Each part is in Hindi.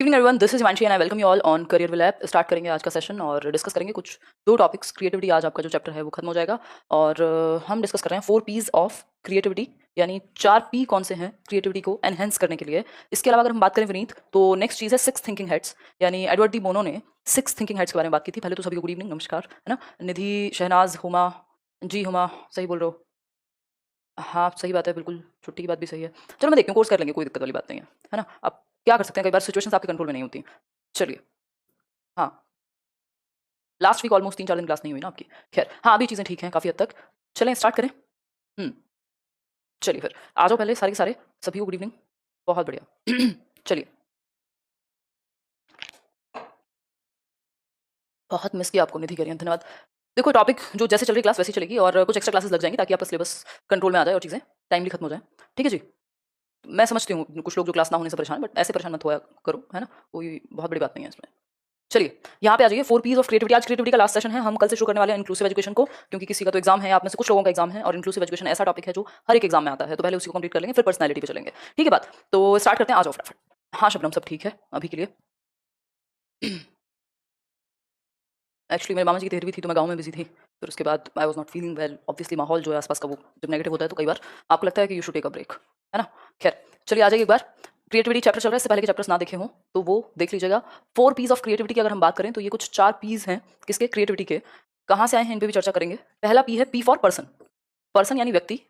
Evening everyone, this is Himanshi and I welcome you all on career will app. Start करेंगे आज का सेशन और डिस्कस करेंगे कुछ दो टॉपिक्स। क्रिएटिविटी आज आपका जो चैप्टर है वो खत्म हो जाएगा और हम डिस्कस कर रहे हैं 4 पीज ऑफ क्रिएटिविटी, यानी 4 पी कौन से हैं क्रिएटिविटी को एनहेंस करने के लिए। इसके अलावा अगर हम बात करें विनीत, तो नेक्स्ट चीज़ है 6 थिंकिंग हेड्स, यानी एडवर्ड डी बोनो ने 6 थिंकिंग हेड्स के बारे में बात की थी। पहले तो सभी को गुड इवनिंग, नमस्कार, है ना। निधि, शहनाज, हुमा, जी हुमा सही बोल रहे हो, हाँ सही बात है, बिल्कुल छुट्टी की बात भी सही है। चलो मैं देखती हूँ, कोर्स कर लेंगे, कोई दिक्कत वाली बात नहीं है ना। अब क्या कर सकते हैं, कई बार सिचुएशंस आपके कंट्रोल में नहीं होती। चलिए, हाँ लास्ट वीक ऑलमोस्ट 3-4 दिन क्लास नहीं हुई ना आपकी। खैर हाँ, अभी चीज़ें ठीक हैं काफ़ी हद तक। चलें स्टार्ट करें। चलिए फिर आ जाओ पहले सारे के सारे, सभी को गुड इवनिंग। बहुत बढ़िया चलिए, बहुत मिस किया आपको निधि, करिए धन्यवाद। देखो टॉपिक जो जैसे चल रही क्लास वैसी चलेगी और कुछ एक्स्ट्रा क्लासेस लग जाएंगी ताकि आपका सिलेबस कंट्रोल में आ जाए और चीज़ें टाइमली खत्म हो जाए। ठीक है जी, मैं समझती हूँ कुछ लोग जो क्लास ना होने से परेशान है, बट ऐसे परेशान मत हुआ करो, है ना, कोई बहुत बड़ी बात नहीं है इसमें। चलिए यहाँ पे आ जाइए, 4 पीज ऑफ क्रिएटिविटी। आज क्रिएटिविटी का लास्ट सेशन है, हम कल से शुरू करने वाले हैं इंक्लूसिव एजुकेशन को, क्योंकि किसी का तो एग्जाम है, आप में से कुछ लोगों का एग्जाम है और इंक्लूसिव एजुकेशन ऐसा टॉपिक है जो हर एक एग्जाम में आता है, तो पहले उसी को कंप्लीट कर लेंगे फिर पर्सनैलिटी पे चलेंगे। ठीक है बात, तो स्टार्ट करते हैं, आ जाओ फटाफट। हाँ शबनम सब ठीक है अभी के लिए। एक्चुअली मेरे मामा जी की तेरहवीं थी तो मैं गाँव में बिजी थी, फिर उसके बाद I was not feeling well. Obviously माहौल जो है आसपास का वो जब नेगेटिव होता है तो कई बार आपको लगता है कि you should take a break, है ना। खैर चलिए आ जाइए एक बार। क्रिएटिविटी चैप्टर चल रहा है, इससे पहले के चैप्टर्स ना देखे हों तो वो देख लीजिएगा। 4 पीस ऑफ क्रिएटिविटी की अगर हम बात करें तो ये कुछ 4 पीस हैं किसके, क्रिएटिविटी के। कहाँ से आए हैं इन पर भी चर्चा करेंगे। पहला पी है पी फॉर पर्सन। पर्सन यानी व्यक्ति,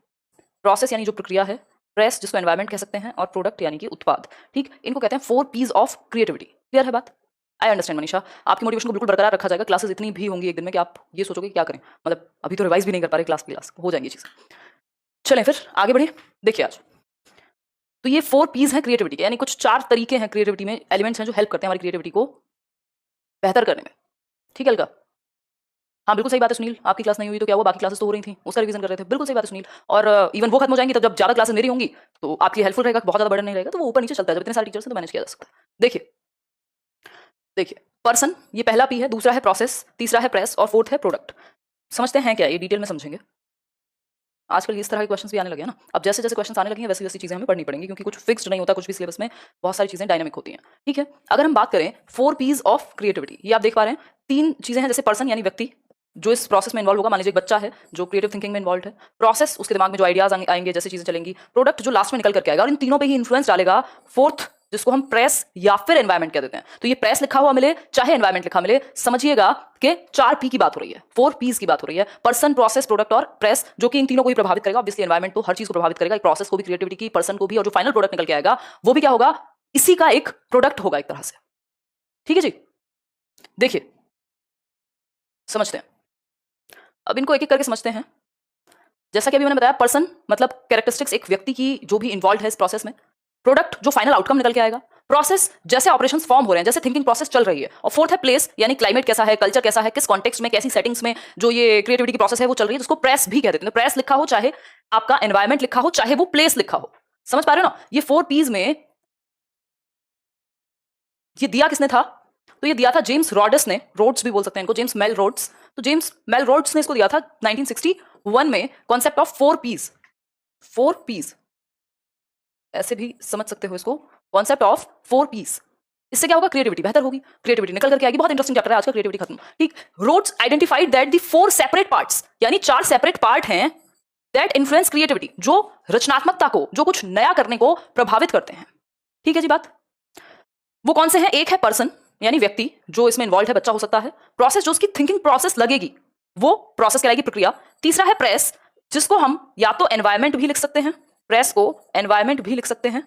प्रोसेस यानी जो प्रक्रिया है, प्रेस जिसको एनवायरमेंट कह सकते हैं, और प्रोडक्ट यानी कि उत्पाद। ठीक, इनको कहते हैं 4 पीस ऑफ क्रिएटिविटी। क्लियर है बात। आई अंडरस्टैंड मनीषा, आपकी मोटिवेशन को बिल्कुल बरकरार रखा जाएगा। क्लासेस इतनी भी होंगी एक दिन में कि आप ये सोचोगे कि क्या करें, मतलब अभी तो रिवाइज भी नहीं कर पा रहे, क्लास हो जाएंगी चीज़। चलें फिर आगे बढ़े। देखिए आज तो ये 4 पीस हैं क्रिएटिविटी के, यानी कुछ 4 तरीके हैं क्रिएटिविटी में, एलिमेंट्स हैं जो हेल्प करते हैं हमारी क्रिएटिविटी को बेहतर करने में। ठीक है अलका, हाँ बिल्कुल सही बात है सुनील, आपकी क्लास नहीं हुई तो क्या हुआ, बाकी क्लासेस तो हो रही थी, उसका रिवीजन कर रहे थे। बिल्कुल सही बात है सुनील, और इवन वो खत्म हो जाएंगी, तब जब ज़्यादा क्लासेस मेरी होंगी तो आपकी हेल्पफुल रहेगा, बहुत ज़्यादा बर्डन नहीं रहेगा, तो वो ऊपर नीचे चलता है, जब इतने सारे टीचर्स हैं तो मैनेज किया जा सकता है। देखिए देखिए, पर्सन ये पहला पी है, दूसरा है प्रोसेस, तीसरा है प्रेस और फोर्थ है प्रोडक्ट। समझते हैं क्या, ये डिटेल में समझेंगे। आजकल इस तरह के क्वेश्चंस भी आने लगे हैं ना, अब जैसे जैसे क्वेश्चंस आने लगे हैं वैसी वैसी चीज़ें हमें पढ़नी पड़ेंगी, क्योंकि कुछ फिक्स्ड नहीं होता कुछ भी सिलेबस में, बहुत सारी चीज़ें डायनामिक होती हैं। ठीक है, अगर हम बात करें 4 पीस ऑफ क्रिएटिविटी, ये आप देख पा रहे हैं 3 चीज़ें हैं। जैसे पर्सन यानी व्यक्ति जो इस प्रोसेस में इन्वॉल्व होगा, मान लीजिए एक बच्चा है जो क्रिएटिव थिंकिंग में इन्वॉल्व है। प्रोसेस, उसके दिमाग में जो आइडियाज आएंगे, जैसे चीज़ें चलेंगी। प्रोडक्ट जो लास्ट में निकल करके आएगा और इन तीनों पे ही इन्फ्लुएंस डालेगा फोर्थ, जिसको हम प्रेस या फिर एनवायरमेंट कह देते हैं। तो ये प्रेस लिखा हुआ मिले चाहे एनवायरमेंट लिखा मिले, समझिएगा कि 4 पी की बात हो रही है, 4 पीस की बात हो रही है। पर्सन, प्रोसेस, प्रोडक्ट और प्रेस, जो कि इन तीनों को ही प्रभावित करेगा। ऑब्वियसली एनवायरमेंट तो हर चीज को प्रभावित करेगा, प्रोसेस को भी, क्रिएटिविटी की, पर्सन को भी, और जो फाइनल प्रोडक्ट निकल के आएगा वो भी क्या होगा, इसी का एक प्रोडक्ट होगा एक तरह से। ठीक है जी, देखिए समझते हैं, अब इनको एक एक करके समझते हैं। जैसा कि अभी मैंने बताया, पर्सन मतलब कैरेक्टरिस्टिक्स एक व्यक्ति की जो भी इन्वॉल्व है इस प्रोसेस में। प्रोडक्ट जो फाइनल आउटकम निकल के आएगा। प्रोसेस जैसे ऑपरेशंस फॉर्म हो रहे हैं, जैसे थिंकिंग प्रोसेस चल रही है। और फोर्थ है प्लेस, यानी क्लाइमेट कैसा है, कल्चर कैसा है, किस कॉन्टेक्स्ट में, कैसी सेटिंग्स में जो ये क्रिएटिविटी की प्रोसेस है वो चल रही है, जिसको प्रेस भी कह देते हैं। प्रेस लिखा हो चाहे आपका एनवायरमेंट लिखा हो चाहे वो प्लेस लिखा हो, समझ पा रहे हो ना। ये 4 पीस में ये दिया किसने था, तो ये दिया था जेम्स रॉडस ने, रोड्स भी बोल सकते हैं इनको, जेम्स मेल रोड्स। तो जेम्स मेल रोड्स ने इसको दिया था 1961 में, कॉन्सेप्ट ऑफ 4 पीस। 4 पीस ऐसे भी समझ सकते हो इसको, कॉन्सेप्ट ऑफ 4 पीस। इससे क्या होगा, क्रिएटिविटी बेहतर होगी, क्रिएटिविटी निकल करके आएगी। बहुत इंटरेस्टिंग चैप्टर है आज का, क्रिएटिविटी खत्म। ठीक, Rhodes identified that the 4 separate parts, यानी 4 सेपरेट पार्ट हैं दैट इन्फ्लुएंस क्रिएटिविटी, जो रचनात्मकता को, जो कुछ नया करने को प्रभावित करते हैं। ठीक है जी बात, वो कौन से हैं। एक है पर्सन यानी व्यक्ति जो इसमें इन्वॉल्व है, बच्चा हो सकता है। प्रोसेस जो उसकी थिंकिंग प्रोसेस लगेगी, वो प्रोसेस कहलाएगी, प्रक्रिया। तीसरा है प्रेस, जिसको हम या तो एनवायरमेंट भी लिख सकते हैं, प्रेस को एनवायरमेंट भी लिख सकते हैं,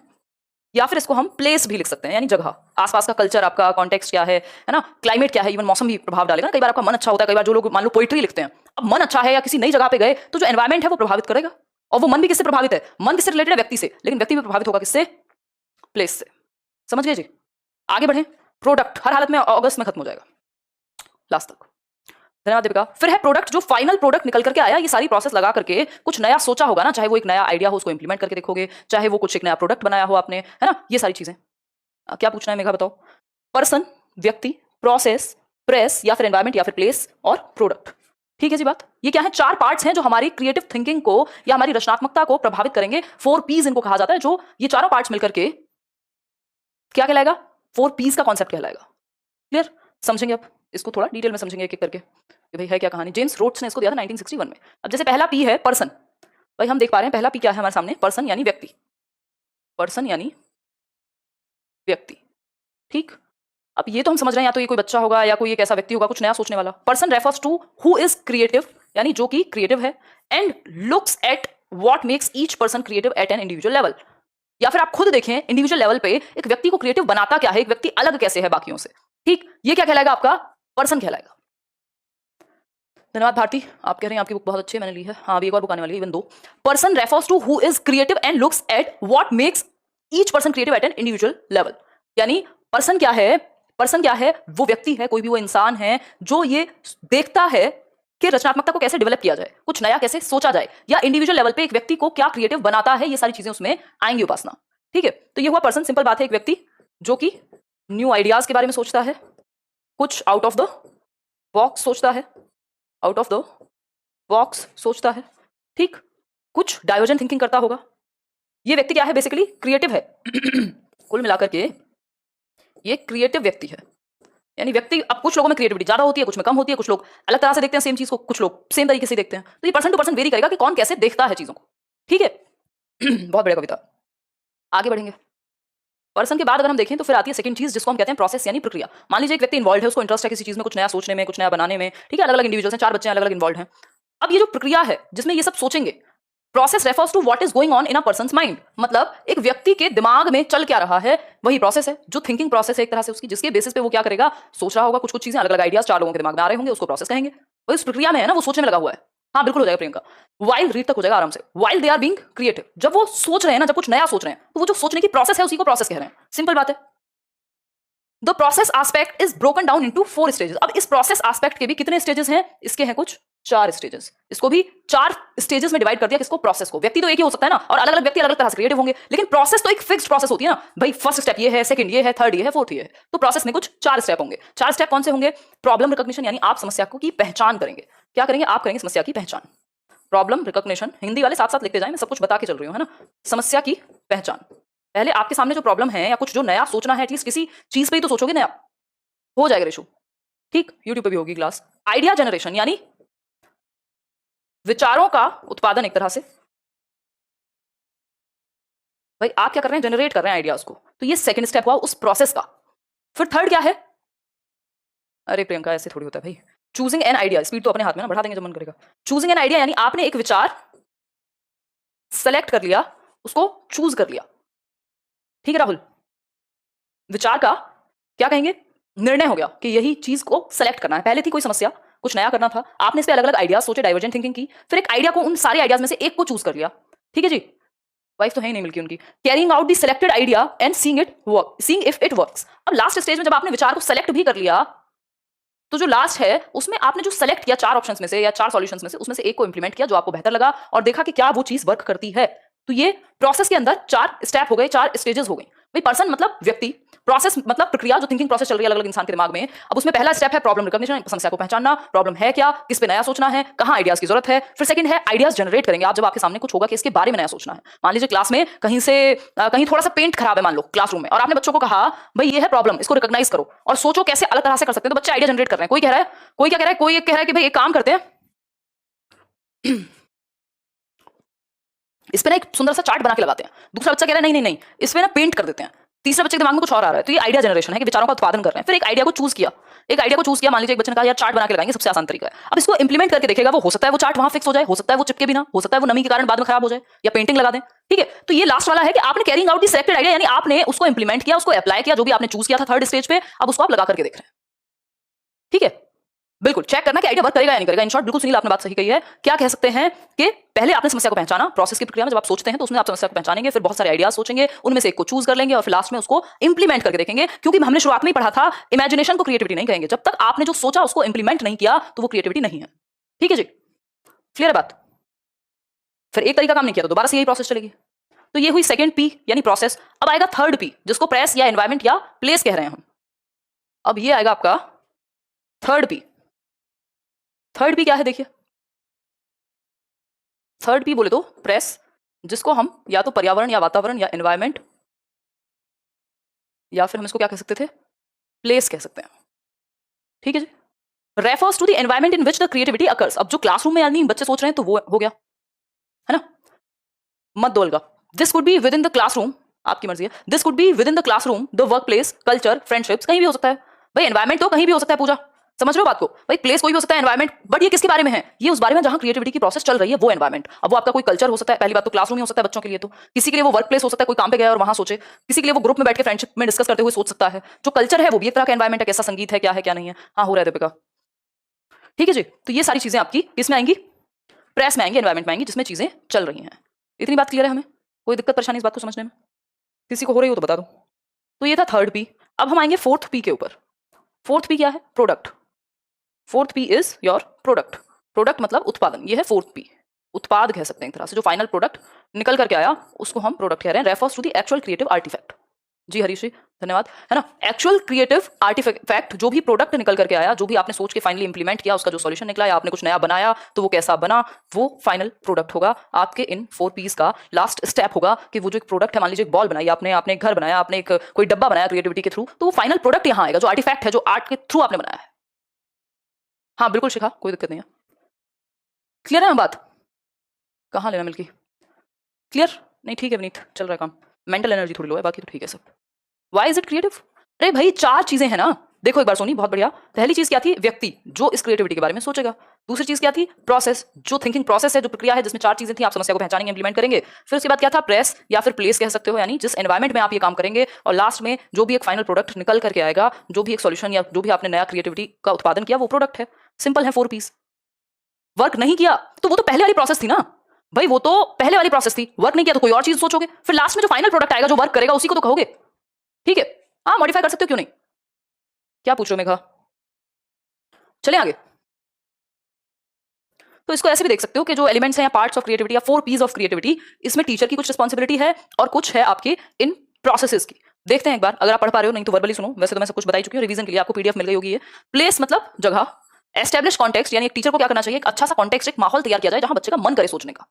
या फिर इसको हम प्लेस भी लिख सकते हैं, यानी जगह, आसपास का कल्चर, आपका कॉन्टेक्स्ट क्या है ना, क्लाइमेट क्या है, इवन मौसम भी प्रभाव डालेगा। कई बार आपका मन अच्छा होता है, कई बार जो लोग मान लो पोइट्री लिखते हैं, अब मन अच्छा है या किसी नई जगह पे गए तो जो एनवायरमेंट है वो प्रभावित करेगा। और वो मन भी किससे प्रभावित है, मन किससे रिलेटेड है, व्यक्ति से, लेकिन व्यक्ति भी प्रभावित होगा किससे, प्लेस से। समझ गए जी, आगे बढ़े। प्रोडक्ट हर हालत में अगस्त में खत्म हो जाएगा, लास्ट तक। धन्यवाद दीपिका। फिर है प्रोडक्ट, जो फाइनल प्रोडक्ट निकल करके आया, ये सारी प्रोसेस लगा करके कुछ नया सोचा होगा ना, चाहे वो एक नया आइडिया हो उसको इंप्लीमेंट करके देखोगे, चाहे वो कुछ एक नया प्रोडक्ट बनाया हो आपने, है ना, ये सारी चीजें। क्या पूछना है मेघा बताओ। पर्सन, व्यक्ति, प्रोसेस, प्रेस या फिर एनवायरमेंट या फिर प्लेस और प्रोडक्ट। ठीक है जी बात, ये क्या है, 4 पार्ट्स हैं जो हमारी क्रिएटिव थिंकिंग को या हमारी रचनात्मकता को प्रभावित करेंगे। 4 पीस इनको कहा जाता है, जो ये चारों पार्ट्स मिलकर के क्या कहलाएगा, 4 पीस का कॉन्सेप्ट कहलाएगा। क्लियर? समझेंगे आप इसको, थोड़ा डिटेल में समझेंगे एक एक करके कि भाई है क्या कहानी। जेम्स रोड्स ने इसको दिया था 1961 में। अब जैसे पहला पी है पर्सन, भाई हम देख पा रहे हैं पहला पी क्या है हमारे सामने, पर्सन यानी व्यक्ति, पर्सन यानी व्यक्ति, ठीक। अब ये तो हम समझ रहे हैं या तो ये कोई बच्चा होगा या कोई एक ऐसा व्यक्ति होगा कुछ नया सोचने वाला। Person refers to who is creative, यानी जो कि क्रिएटिव है, and looks at what makes each person creative at an individual level. या फिर आप खुद देखें इंडिविजुअल लेवल पे एक व्यक्ति को क्रिएटिव बनाता क्या है, एक व्यक्ति अलग कैसे है बाकियों से, ठीक। ये क्या कहलाएगा आपका, पर्सन कहलाएगा। धन्यवाद भारती, आप कह रहे हैं आपकी बुक बहुत अच्छी है, मैंने ली है। हाँ अभी एक और बुक आने वाली है, even 2। Person refers to who is creative and looks at what makes each person creative at an individual level. यानी पर्सन क्या है, पर्सन क्या है, वो व्यक्ति है, कोई भी वो इंसान है जो ये देखता है कि रचनात्मकता को कैसे डेवलप किया जाए, कुछ नया कैसे सोचा जाए, या इंडिविजुअल लेवल पे एक व्यक्ति को क्या क्रिएटिव बनाता है, ये सारी चीजें उसमें आएंगी उपासना, ठीक है। तो ये हुआ पर्सन, सिंपल बात है, एक व्यक्ति जो कि न्यू आइडियाज के बारे में सोचता है, कुछ आउट ऑफ द बॉक्स सोचता है, आउट ऑफ द बॉक्स सोचता है, ठीक, कुछ डाइवर्जेंट थिंकिंग करता होगा। ये व्यक्ति क्या है, बेसिकली क्रिएटिव है। कुल मिलाकर के ये क्रिएटिव व्यक्ति है। यानी व्यक्ति, अब कुछ लोगों में क्रिएटिविटी ज्यादा होती है, कुछ में कम होती है, कुछ लोग अलग तरह से देखते हैं सेम चीज को, कुछ लोग सेम तरीके से देखते हैं। तो ये पर्सन टू पर्सन वेरी करेगा कि कौन कैसे देखता है चीजों को, ठीक है। बहुत बढ़िया कविता, आगे बढ़ेंगे। पर्सन के बाद अगर हम देखें तो फिर आती है सेकंड चीज जिसको हम कहते हैं प्रोसेस यानी प्रक्रिया। मान लीजिए एक व्यक्ति इन्वॉल्व है, उसको इंटरेस्ट है किसी चीज में, कुछ नया सोचने में, कुछ नया बनाने में, ठीक है। अलग अलग इंडिविजुअल्स हैं, 4 बच्चे अलग अलग इन्वॉल्व हैं। अब ये जो प्रक्रिया है जिसमें ये सब सोचेंगे, process refers to what is going on in a person's mind. मतलब एक व्यक्ति के दिमाग में चल क्या रहा है, वही प्रोसेस है, जो थिंकिंग प्रोसेस है एक तरह से उसकी, जिसके बेसिस पे वो क्या करेगा, सोच रहा होगा। कुछ कुछ चीजें अलग अलग आइडियाज 4 लोगों के दिमाग में आ रहे होंगे, उसको प्रोसेस कहेंगे। वो इस प्रक्रिया में है ना, वो सोचने में लगा हुआ है। हाँ बिल्कुल हो जाएगा प्रियंका, वाइल रीड तक हो जाएगा आराम से। While they are being creative, जब वो सोच रहे हैं ना, जब कुछ नया सोच रहे हैं, तो वो जो सोचने की प्रोसेस है उसी को प्रोसेस कह रहे हैं। सिंपल बात है। The process aspect is broken down into 4 stages. अब इस प्रोसेस एस्पेक्ट के भी कितने स्टेजेस हैं, इसके हैं कुछ 4 स्टेजेस। इसको भी 4 स्टेजेस में डिवाइड कर दिया, किसको, प्रोसेस को। व्यक्ति तो एक ही हो सकता है ना, और अलग अलग व्यक्ति अलग अलग तरह से क्रिएटिव होंगे, लेकिन प्रोसेस तो एक फिक्स्ड प्रोसेस होती है ना भाई। फर्स्ट स्टेप ये है, सेकंड ये है, थर्ड ये है, फोर्थ ये है। तो प्रोसेस में कुछ 4 स्टेप होंगे। 4 स्टेप कौन से होंगे, प्रॉब्लम रिकॉग्निशन, यानी आप समस्या को की पहचान करेंगे। क्या करेंगे, आप करेंगे समस्या की पहचान। प्रॉब्लम रिकॉग्निशन, हिंदी वाले साथ साथ लिखते जाए, मैं सब कुछ बता के चल रही हूँ, है ना। समस्या की पहचान, पहले आपके सामने जो प्रॉब्लम है या कुछ जो नया सोचना है, एटलीस्ट किसी चीज पे ही तो सोचोगे, नया हो जाएगा रेशो, ठीक। यूट्यूब पे भी होगी क्लास। आइडिया जनरेशन, यानी विचारों का उत्पादन एक तरह से। भाई आप क्या कर रहे हैं, जनरेट कर रहे हैं आइडियाज को, तो ये सेकंड स्टेप हुआ उस प्रोसेस का। फिर थर्ड क्या है, अरे प्रियंका ऐसे थोड़ी होता है भाई। चूजिंग एन आइडिया, स्पीड तो अपने हाथ में ना, बढ़ा देंगे जब मन करेगा। चूजिंग एन आइडिया यानी आपने एक विचार सेलेक्ट कर लिया, उसको चूज कर लिया, ठीक है राहुल। विचार का क्या कहेंगे, निर्णय हो गया कि यही चीज को सेलेक्ट करना है। पहले थी कोई समस्या, कुछ नया करना था, आपने इस पे अलग अलग आइडियाज सोचे, डाइवर्जेंट थिंकिंग की, फिर एक आइडिया को, उन सारे आइडियाज में से एक को चूज कर लिया, ठीक है जी। वाइफ तो है ही नहीं मिलकी उनकी। Carrying out the selected idea and seeing it work, seeing if it works. अब लास्ट स्टेज में जब आपने विचार को सेलेक्ट भी कर लिया, तो जो लास्ट है उसमें आपने जो सेलेक्ट किया 4 ऑप्शंस में से या 4 सॉल्यूशंस में से, उसमें से एक को इंप्लीमेंट किया जो आपको बेहतर लगा, और देखा कि क्या वो चीज वर्क करती है। तो ये प्रोसेस के अंदर 4 स्टेप हो गए, 4 स्टेजेस हो गई भाई। पर्सन मतलब व्यक्ति, प्रोसेस मतलब प्रक्रिया, जो थिंकिंग प्रोसेस चल रही है अलग अलग इंसान के दिमाग में। अब उसमें पहला स्टेप है प्रॉब्लम रिकॉग्निशन, समस्या को पहचानना, प्रॉब्लम है क्या, किस पे नया सोचना है, कहां आइडियाज की जरूरत है। फिर सेकंड है आइडियाज जनरेट करेंगे आप, जब आपके सामने कुछ होगा कि इसके बारे में नया सोचना है। मान लीजिए क्लास में कहीं से कहीं थोड़ा सा पेंट खराब है मान लो क्लासरूम में, और आपने बच्चों को कहा भाई ये है प्रॉब्लम, इसको रिकॉग्नाइज करो और सोचो कैसे अलग तरह से कर सकते हैं। तो बच्चे आइडिया जनरेट कर रहे हैं। कोई कह रहा है, कोई क्या कह रहा है, कोई एक कह रहा है कि भाई एक काम करते हैं, इस पे ना एक सुंदर सा चार्ट बना के लगाते हैं। दूसरा बच्चा कह रहा है नहीं नहीं नहीं, इस पे ना पेंट कर देते हैं। तीसरा बच्चे के दिमाग में कुछ और आ रहा है। तो ये आइडिया जनरेशन है कि विचारों का उत्पादन कर रहे हैं। फिर एक आइडिया को चूज किया, एक आइडिया को चूज किया, मान लीजिए एक बच्चे ने कहा यार चार्ट बना के लगाएंगे, सबसे आसान तरीका है। अब इसको इंप्लीमेंट करके देखेगा, वो हो सकता है वो चार्ट वहां फिक्स हो जाए, हो सकता है वो चिपके भी ना, हो सकता है वो नमी के कारण बाद में खराब हो जाए, या पेंटिंग लगा दें, ठीक है। तो ये लास्ट वाला है कि आपने carrying out the selected idea, यानी आपने उसको इंप्लीमेंट किया, उसको अप्लाई किया, जो भी आपने चूज किया था थर्ड स्टेज पे, अब उसको आप लगा करके देख रहे हैं, ठीक है। बिल्कुल चेक करना कि आइडिया वर्क करेगा या नहीं करेगा। इन शॉर्ट बिल्कुल सुनील आपने बात सही कही है। क्या कह सकते हैं कि पहले आपने समस्या को पहचाना, प्रोसेस की प्रक्रिया में जब आप सोचते हैं तो उसमें आप समस्या को पहचानेंगे, फिर बहुत सारे आइडियाज सोचेंगे, उनमें से एक को चूज कर लेंगे, और फिर लास्ट में उसको इंप्लीमेंट करके देखेंगे। क्योंकि हमने शुरुआत में ही पढ़ा था, इमेजिनेशन को क्रिएटिविटी नहीं कहेंगे, जब तक आपने जो सोचा उसको इंप्लीमेंट नहीं किया तो वो क्रिएटिविटी नहीं है, ठीक है जी। क्लियर है बात। फिर एक तरीका काम नहीं किया तो दोबारा से यही प्रोसेस चलेगी। तो ये हुई सेकंड पी यानी प्रोसेस। अब आएगा थर्ड पी, जिसको प्रेस या एनवायरमेंट या प्लेस कह रहे हैं हम। अब ये आएगा आपका थर्ड पी। थर्ड पी क्या है देखिए, थर्ड पी बोले तो प्रेस, जिसको हम या तो पर्यावरण या वातावरण या एनवायरमेंट या फिर हम इसको क्या कह सकते थे, प्लेस कह सकते हैं। ठीक है जी। Refers to the environment in which the creativity occurs. अब जो क्लासरूम में यानी बच्चे सोच रहे हैं तो वो हो गया, है ना, मत दो अलगा। This could be with in the classroom, आपकी मर्जी है, this could be with in the classroom, the work place, culture, friendships, कहीं भी हो सकता है भाई। एनवायरमेंट तो कहीं भी हो सकता है पूजा, समझ रहे हो बात को भाई। प्लेस कोई भी हो सकता है, एनवायरमेंट, बट ये किसके बारे में है, ये उस बारे में जहां क्रिएटिविटी की प्रोसेस चल रही है, वो एनवायरमेंट। अब वो आपका कोई कल्चर हो सकता है, पहली बात तो क्लासरूम ही हो सकता है बच्चों के लिए, तो किसी के लिए वो वर्क प्लेस हो सकता है, कोई काम पे गया और वहां सोचे, किसी के लिए वो ग्रुप में बैठ के फ्रेंडशिप में डिस्कस करते हुए सोच सकता है। जो कल्चर है वो भी एक तरह का एनवायरमेंट है, कैसा संगीत है, क्या है क्या नहीं है। हाँ हो रहा है दीपिका, ठीक है जी। तो ये सारी चीजें आपकी किसमें आएंगी, प्रेस में आएंगी, एनवायरमेंट में आएंगी, जिसमें चीजें चल रही हैं। इतनी बात क्लियर है हमें, कोई दिक्कत परेशानी इस बात को समझने में, किसी को हो रही हो तो बता दो। तो ये था थर्ड पी। अब हम आएंगे फोर्थ पी के ऊपर। फोर्थ पी क्या है, product. Fourth P is your product. Product मतलब उत्पादन, ये है फोर्थ पी, उत्पाद कह सकते हैं एक तरह से। जो फाइनल प्रोडक्ट निकल करके आया उसको हम प्रोडक्ट कह रहे हैं। Refers to the actual creative artifact. जी हरीश जी धन्यवाद, है ना। एक्चुअल क्रिएटिव आर्टिफैक्ट, जो भी प्रोडक्ट निकल करके आया, जो भी आपने सोच के फाइनली इंप्लीमेंट किया, उसका जो सॉल्यूशन निकला या आपने कुछ नया बनाया तो वो कैसा बना, वो फाइनल प्रोडक्ट होगा। आपके इन 4 पीस का लास्ट स्टेप होगा कि वो जो एक प्रोडक्ट है, मान लीजिए एक बॉल बनाई आपने, आपने एक घर बनाया, आपने एक कोई डब्बा बनाया क्रिएटिविटी के थ्रू, तो वो फाइनल प्रोडक्ट यहाँ आएगा, जो आर्टिफैक्ट है, जो आर्ट के थ्रू आपने बनाया है। हाँ बिल्कुल शिखा, कोई दिक्कत नहीं है, क्लियर है ना बात। कहाँ लेना मिल्की, क्लियर नहीं, ठीक है विनीत, चल रहा है काम, मेंटल एनर्जी थोड़ी लो है, बाकी तो ठीक है सब। वाई इज इट क्रिएटिव, अरे भाई 4 चीजें हैं ना, देखो एक बार सोनी, बहुत बढ़िया। पहली चीज क्या थी, व्यक्ति जो इस क्रिएटिविटी के बारे में सोचेगा। दूसरी चीज क्या थी, प्रोसेस, जो थिंकिंग प्रोसेस है, जो प्रक्रिया है, जिसमें 4 चीजें थी, आप समस्या को पहचानेंगे, इंप्लीमेंट करेंगे। फिर उसके बाद क्या था, प्रेस या फिर प्लेस कह सकते हो, यानी जिस एनवायरमेंट में आप ये काम करेंगे। और लास्ट में जो भी एक फाइनल प्रोडक्ट निकल करके आएगा, जो भी एक सॉल्यूशन या जो भी आपने नया क्रिएटिविटी का उत्पादन किया, वो प्रोडक्ट है। सिंपल है 4 पीस। वर्क नहीं किया तो वो तो पहले वाली प्रोसेस थी ना भाई, वो तो पहले वाली प्रोसेस थी। वर्क नहीं किया तो कोई और चीज सोचोगे, फिर लास्ट में जो फाइनल प्रोडक्ट आएगा, जो वर्क करेगा, उसी को तो कहोगे। ठीक है, हाँ मॉडिफाई कर सकते हो, क्यों नहीं। क्या पूछ रहे हो मेघा, चले आगे। तो इसको ऐसे भी देख सकते हो कि जो एलिमेंट्स हैं या पार्ट्स ऑफ क्रिएटिविटी या 4 पीस ऑफ क्रिएटिविटी, इसमें टीचर की कुछ रिस्पॉन्सिबिलिटी है और कुछ है आपके इन प्रोसेसेस की। देखते हैं एक बार, अगर आप पढ़ पा रहे हो, नहीं तो वर्बली सुनो, वैसे तो मैं सब कुछ बता ही चुकी हूँ, रिवीजन के लिए आपको पीडीएफ मिल गई होगी। ये प्लेस मतलब जगह, एस्टैब्लिश कॉन्टेक्स्ट, यानी एक टीचर को क्या करना चाहिए, एक अच्छा सा कॉन्टेक्स्ट, एक माहौल तैयार किया जाए जहां बच्चे का मन करे सोचने का।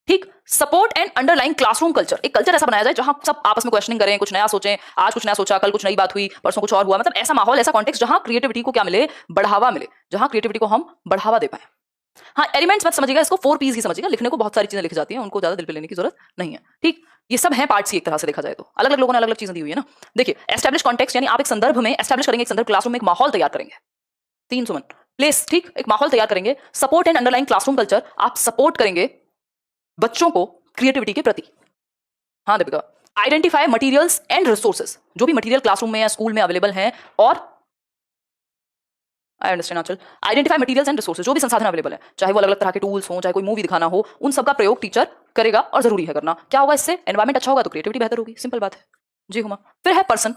ठीक, support and underline classroom culture, एक कल्चर ऐसा बनाया जाए जहां सब आपस में क्वेश्चनिंग करें, कुछ नया सोचें, आज कुछ नया सोचा, कल कुछ नई बात हुई, परसों कुछ और हुआ, मतलब ऐसा माहौल, ऐसा कॉन्टेक्स्ट जहां क्रिएटिविटी को क्या मिले, बढ़ावा मिले, जहां क्रिएटिविटी को हम बढ़ावा दे पाए। हाँ एलिमेंट्स मत समझिएगा, इसको 4 पीस ही समझिएगा, लिखने को बहुत सारी चीजें लिखी जाती हैं, उनको ज्यादा दिल पे लेने की जरूरत नहीं है। ठीक, ये सब हैं पार्ट्स ही, एक तरह से देखा जाए तो अलग अलग लोगों ने अलग अलग चीजें दी हुई है ना। देखिए, एस्टैब्लिश कॉन्टेक्स्ट यानी आप एक संदर्भ में एस्टैब्लिश करेंगे, एक संदर्भ क्लासरूम में एक माहौल तैयार करेंगे। 3 सुमन, प्लेस, ठीक, एक माहौल तैयार करेंगे। Support and underline classroom culture, आप सपोर्ट करेंगे बच्चों को क्रिएटिविटी के प्रति। हाँ Deepika, identify materials and resources, जो भी मटेरियल क्लासरूम में या स्कूल में अवेलेबल हैं, और I understand Aanchal, identify materials and resources, जो भी संसाधन अवेलेबल है, चाहे वो अलग अलग तरह के टूल्स हो, चाहे कोई मूवी दिखाना हो, उन सब का प्रयोग टीचर करेगा और जरूरी है करना। क्या होगा इससे, एनवायरमेंट अच्छा होगा तो क्रिएटिविटी बेहतर होगी, सिंपल बात है। जी हुमा, फिर है पर्सन,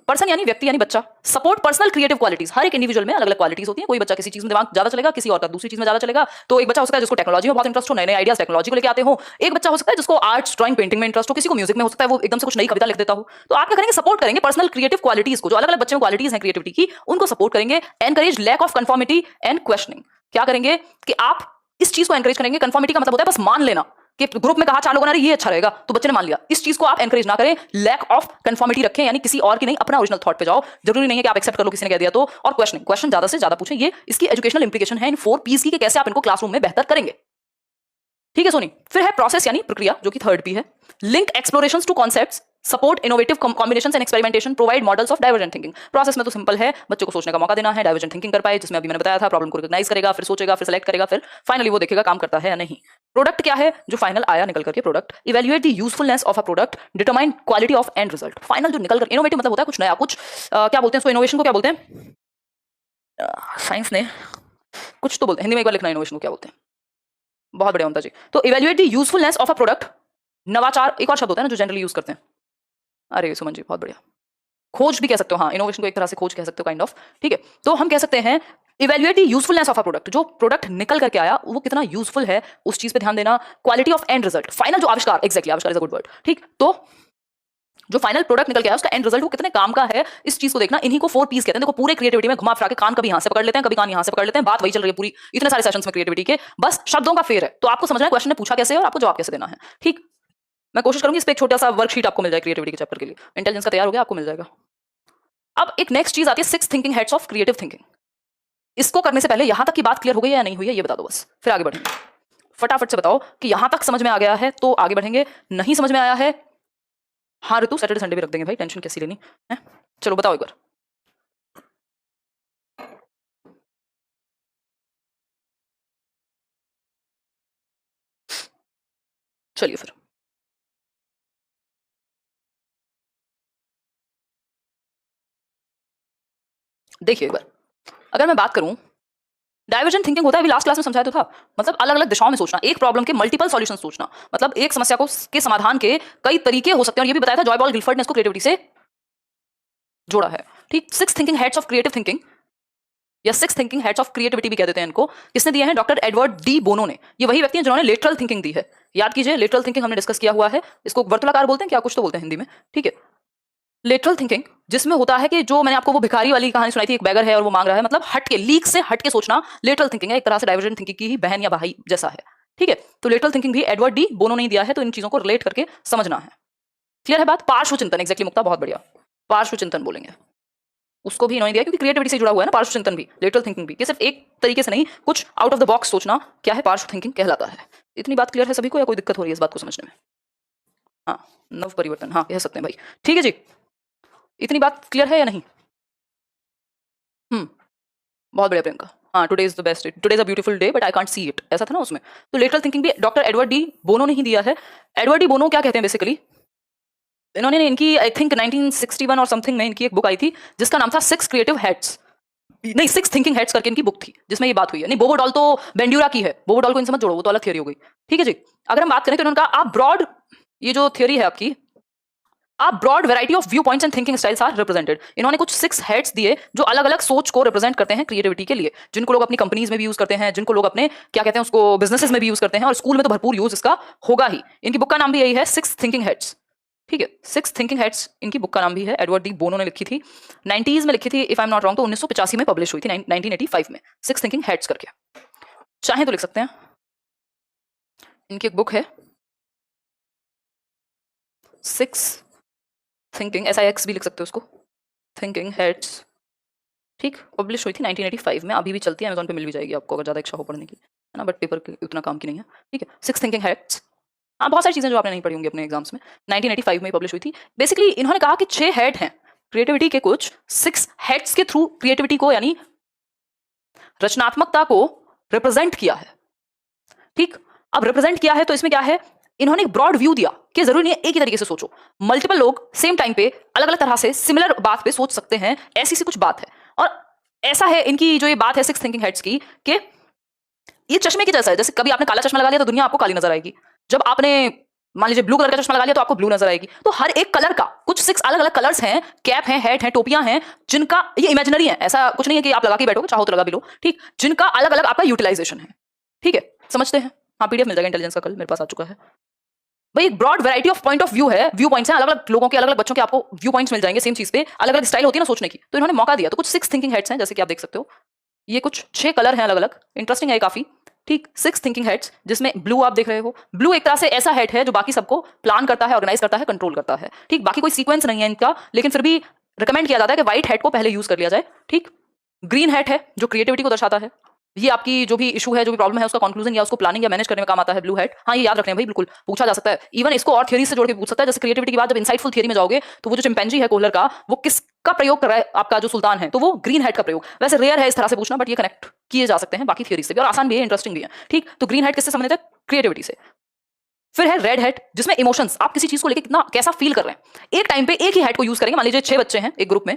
पर्सन यानी व्यक्ति यानी बच्चा। सपोर्ट पर्सनल क्रिएटिव क्वालिटीज, हर एक इंडिविजुअल में अलग अलग क्वालिटीज होती है। कोई बच्चा किसी चीज में दिमाग ज्यादा चलेगा, किसी और का दूसरी चीज में ज्यादा चलेगा। तो एक बच्चा हो सकता है जिसको टेक्नोलॉजी में बहुत इंटरेस्ट हो, नए नए आइडियाज टेक्नोलॉजी को लेकर आते हो। एक बच्चा हो सकता है जिसको आर्ट्स, ड्राइंग, पेंटिंग में इंटरेस्ट हो। किसी को म्यूजिक में हो सकता है वो एकदम से कुछ नई कविता लिख देता हो। तो आप क्या करेंगे, सपोर्ट करेंगे पर्सनल क्रिएटिव क्वालिटीज को, जो अलग अलग बच्चों में क्वालिटीज हैं क्रिएटिविटी की, उनको सपोर्ट करेंगे। Encourage lack of conformity and questioning, क्या करेंगे कि आप इस चीज को एनकरेज करेंगे। कंफॉर्मिटी का मतलब होता है बस मान लेना, कि ग्रुप में कहा 4 लोगों ने ये अच्छा रहेगा तो बच्चे ने मान लिया, इस चीज को आप एनकरेज ना करें। लैक ऑफ कंफॉर्मिटी रखें, यानी किसी और की नहीं, अपना ओरिजिनल थॉट पे जाओ। जरूरी नहीं है कि आप एक्सेप्ट कर लो किसी ने कह दिया तो। और क्वेश्चनिंग, क्वेश्चन ज्यादा से ज्यादा पूछें। ये इसकी एजुकेशनल इंप्लीकेशन है इन 4 पीस की, कि कैसे आप इनको क्लासरूम में बेहतर करेंगे। ठीक है सोनी, फिर है प्रोसेस यानी प्रक्रिया, जो कि थर्ड पी है। Link explorations to concepts, support innovative combinations and experimentation, provide models of divergent thinking. Process में तो सिंपल है, बच्चों को सोचने का मौका देना है, डाइवर्जेंट थिंकिंग कर पाए, जिसमें अभी मैंने बताया था, प्रॉब्लम को रिकॉग्नाइज करेगा, फिर सोचेगा, फिर सेलेक्ट करेगा, फिर फाइनली वो देखेगा काम करता है या नहीं। प्रोडक्ट क्या है, जो फाइनल आया निकल करके product. Evaluate the usefulness of a product, determine quality of and result. Final जो निकल कर, इनोवेटिव मतलब होता है कुछ नया, कुछ क्या बोलते हैं इसको, इनोवेशन को क्या बोलते हैं साइंस ने, कुछ तो बोलते हैं हिंदी में, एक बार लिखना इनोवेशन को क्या बोलते हैं। बहुत बढ़िया होता जी। तो evaluate the usefulness of a product, नवाचार एक और शब्द होता है ना जो जनरली यूज करते हैं। अरे सुमन जी बहुत बढ़िया, खोज भी कह सकते हो, हाँ इनोवेशन को एक तरह से खोज कह सकते हो, काइंड ऑफ। ठीक है, तो हम कह सकते हैं evaluate the usefulness of a product, जो प्रोडक्ट निकल करके आया वो कितना यूजफुल है, उस चीज पे ध्यान देना। Quality of and result, final जो आविष्कार, एग्जैक्टली आविष्कार इज अ गुड वर्ड। ठीक, तो जो फाइनल प्रोडक्ट निकल के आया उसका एंड रिजल्ट वो कितने काम का है, इस चीज को देखना। इन्हीं को 4 पीस कहते हैं। देखो पूरे क्रिएटिविटी में घुमा फिरा के कान कभी यहां से पकड़ लेते हैं, कभी कान यहां से पकड़ लेते हैं, बात वही चल रही है पूरी इतने सारे सेशंस में क्रिएटिविटी के, बस शब्दों का फेर है। तो आपको समझना है क्वेश्चन ने पूछा कैसे और आपको जवाब कैसे देना है। ठीक, मैं कोशिश करूंगी इस पे एक छोटा सा वर्कशीट आपको मिल जाए क्रिएटिविटी के चैप्टर के लिए। इंटेलिजेंस का तैयार हो गया, आपको मिल जाएगा। अब एक नेक्स्ट चीज आती है 6 thinking heads of creative thinking. इसको करने से पहले यहां तक की बात क्लियर हो गई है या नहीं हुई है ये बता दो बस, फिर आगे बढ़ेंगे। फटाफट से बताओ कि यहां तक समझ में आ गया है तो आगे बढ़ेंगे, नहीं समझ में आया है हाँ ऋतु सैटरडे संडे भी रख देंगे भाई, टेंशन कैसी लेनी है। चलो बताओ एक बार। चलिए फिर देखिए एक बार, अगर मैं बात करूं डाइवर्जेंट थिंकिंग होता है, अभी लास्ट क्लास में समझाया तो था, मतलब अलग अलग दिशाओं में सोचना, एक प्रॉब्लम के मल्टीपल सॉल्यूशन सोचना, मतलब एक समस्या को के समाधान के कई तरीके हो सकते हैं, और ये भी बताया था जॉय बॉल गिलफर्ड ने इसको क्रिएटिविटी से जोड़ा है। ठीक, 6 thinking heads of creative thinking या 6 थिंकिंग हेड्स ऑफ क्रिएटिविटी भी कह देते हैं इनको, किसने दिए हैं? डॉक्टर एडवर्ड डी बोनो ने। ये वही व्यक्ति हैं जिन्होंने लेटरल थिंकिंग दी है। याद कीजिए, लेटरल थिंकिंग हमने डिस्कस किया हुआ है, इसको वर्तुलाकार बोलते हैं, क्या कुछ तो बोलते हैं हिंदी में, ठीक है। लेटरल थिंकिंग जिसमें होता है कि जो मैंने आपको वो भिखारी वाली कहानी सुनाई थी, एक बैगर है और वो मांग रहा है, मतलब हट के, लीक से हट के सोचना लेटरल थिंकिंग है, एक तरह से डाइवर्जेंट थिंकिंग की ही बहन या भाई जैसा है, ठीक है। तो लेटरल थिंकिंग भी एडवर्ड डी बोनो ने दिया है, तो इन चीजों को रिलेट करके समझना है। क्लियर है बात? पार्श्व चिंतन, एग्जैक्टली मुक्ता, बहुत बढ़िया, पार्श्व चिंतन बोलेंगे उसको भी इन्होंने दिया, क्योंकि क्रिएटिविटी से जुड़ा हुआ है ना पार्श्व चिंतन भी, लेटरल थिंकिंग भी, कि सिर्फ एक तरीके से नहीं, कुछ आउट ऑफ द बॉक्स सोचना क्या है, पार्श्व थिंकिंग कहलाता है। इतनी बात क्लियर है सभी को या कोई दिक्कत हो रही है इस बात को समझने में? हाँ, नव परिवर्तन, हाँ कह सकते हैं भाई, ठीक है जी। इतनी बात क्लियर है या नहीं? बहुत बढ़िया प्रियंका, हाँ, today is the best, today is a beautiful day but I can't see it, ऐसा था ना उसमें। तो लेटरल थिंकिंग भी डॉक्टर एडवर्ड डी बोनो ने ही दिया है। एडवर्ड डी बोनो क्या कहते हैं बेसिकली, इन्होंने इनकी आई थिंक 1961 और समथिंग में इनकी एक बुक आई थी जिसका नाम था 6 क्रिएटिव हेड्स, नहीं 6 थिंकिंग हेड्स करके इनकी बुक थी, जिसमें ये बात हुई है। नहीं, बोबो डॉल तो बेंड्यूरा की है, बोबो डॉल को इन समझ जोड़ो, वो तो अलग थियरी हो गई, ठीक है जी। अगर हम बात करें तो इन्होंने कहा आप ब्रॉड, ये जो थियरी है आपकी, आप broad variety of view points and thinking styles are represented. इन्होंने कुछ 6 हेड्स दिए जो अलग अलग सोच को रिप्रेजेंट करते हैं क्रिएटिविटी के लिए, जिनको लोग अपनी कंपनीज में भी यूज करते हैं, जिनको लोग अपने क्या कहते हैं उसको बिजनेसेस में भी यूज करते हैं, और स्कूल में तो भरपूर यूज इसका होगा ही। इनकी बुक का नाम भी यही है, 6 थिंकिंग हेड्स, ठीक है। 6 थिंकिंग हेड्स इनकी बुक का नाम भी है, एडवर्ड डी बोनो ने लिखी थी, 90s में लिखी थी, if I am not wrong तो 1985 में पब्लिश हुई थी, 1985 में, 6 थिंकिंग हेड्स करके, चाहे तो लिख सकते हैं। इनकी एक बुक है 6 थिंकिंग, SIX भी लिख सकते हो उसको, थिंकिंग हेड्स, ठीक, पब्लिश हुई थी 1985 में, अभी भी चलती है, अमेजोन पे मिल भी जाएगी आपको अगर ज़्यादा इच्छा हो पढ़ने की, है ना, बट पेपर उतना काम की नहीं है, ठीक है। 6 थिंकिंग हेड्स, हाँ बहुत सारी चीज़ें जो आपने नहीं पढ़ी होंगी अपने एग्जाम्स में, 1985 में पब्लिश हुई थी। बेसिकली इन्होंने कहा कि 6 हेड हैं क्रिएटिविटी के, कुछ 6 हेड्स के थ्रू क्रिएटिविटी को यानी रचनात्मकता को रिप्रेजेंट किया है, ठीक। अब रिप्रेजेंट किया है तो इसमें क्या है, इन्होंने एक ब्रॉड व्यू दिया कि जरूरी नहीं है एक ही तरीके से सोचो, मल्टीपल लोग सेम टाइम पे अलग अलग तरह से सिमिलर बात पे सोच सकते हैं, ऐसी सी कुछ बात है। और ऐसा है इनकी जो ये बात है 6 थिंकिंग हेड्स की, कि ये चश्मे की जैसा है, जैसे कभी आपने काला चश्मा लगा लिया तो दुनिया आपको काली नजर आएगी, जब आपने मान लीजिए ब्लू कलर का चश्मा लगा लिया तो आपको ब्लू नजर आएगी। तो हर एक कलर का कुछ 6 अलग अलग कलर्स हैं, कैप हैं, हैट हैं, टोपियां हैं, जिनका ये इमेजिनरी है, ऐसा कुछ नहीं है कि आप लगा के बैठोगे, चाहो तो लगा भी लो, ठीक, जिनका अलग अलग आपका यूटिलाइजेशन है, ठीक है, समझते हैं। हाँ, PDF मिल जाएगा इंटेलिजेंस का, कल मेरे पास आ चुका है भाई। एक broad variety of point of view है, व्यू पॉइंट्स हैं, अलग अलग लोगों के, अलग अलग बच्चों के आपको व्यू पॉइंट्स मिल जाएंगे सेम चीज पे, अलग अलग स्टाइल होती है ना सोचने की, तो इन्होंने मौका दिया। तो कुछ 6 थिंकिंग हेड्स हैं, जैसे कि आप देख सकते हो, ये कुछ 6 कलर हैं अलग अलग, इंटरेस्टिंग है काफी, ठीक। 6 थिंकिंग हेड्स, जिसमें ब्लू आप देख रहे हो, ब्लू एक तरह से ऐसा हेड है जो बाकी सबको प्लान करता है, ऑर्गेनाइज करता है, कंट्रोल करता है, ठीक। बाकी कोई सीक्वेंस नहीं है इनका, लेकिन फिर भी रिकमेंड किया जाता है कि व्हाइट हेड को पहले यूज कर लिया जाए, ठीक। ग्रीन हेड है जो क्रिएटिविटी को दर्शाता है, ये आपकी जो भी इशू है, जो भी प्रॉब्लम है, उसका कंक्लूजन या उसको प्लानिंग या मैनेज करने में काम आता है ब्लू हेड। हाँ, ये याद रखना है भाई, बिल्कुल पूछा जा सकता है, इवन इसको और थ्योरी से जोड़ के पूछ सकता है। जैसे क्रिएटिविटी के बाद जब इंसाइटफुल थ्योरी में जाओगे तो वो जो चिंपैंजी है कोहलर का, वो किसका प्रयोग कर रहा है, आपका जो सुल्तान है, तो वो ग्रीन हेड का प्रयोग। वैसे रेयर है इस तरह से पूछना, बट ये कनेक्ट किए जा सकते हैं बाकी थ्योरी से भी, और आसान भी है, इंटरेस्टिंग भी है, ठीक। तो ग्रीन हेड किससे संबंधित है? क्रिएटिविटी से। फिर है रेड हेड, जिसमें इमोशंस, आप किसी चीज को लेकर कितना कैसा फील कर रहे हैं। एक टाइम पे एक ही हेड को यूज करेंगे, मान लीजिए 6 बच्चे हैं एक ग्रुप में,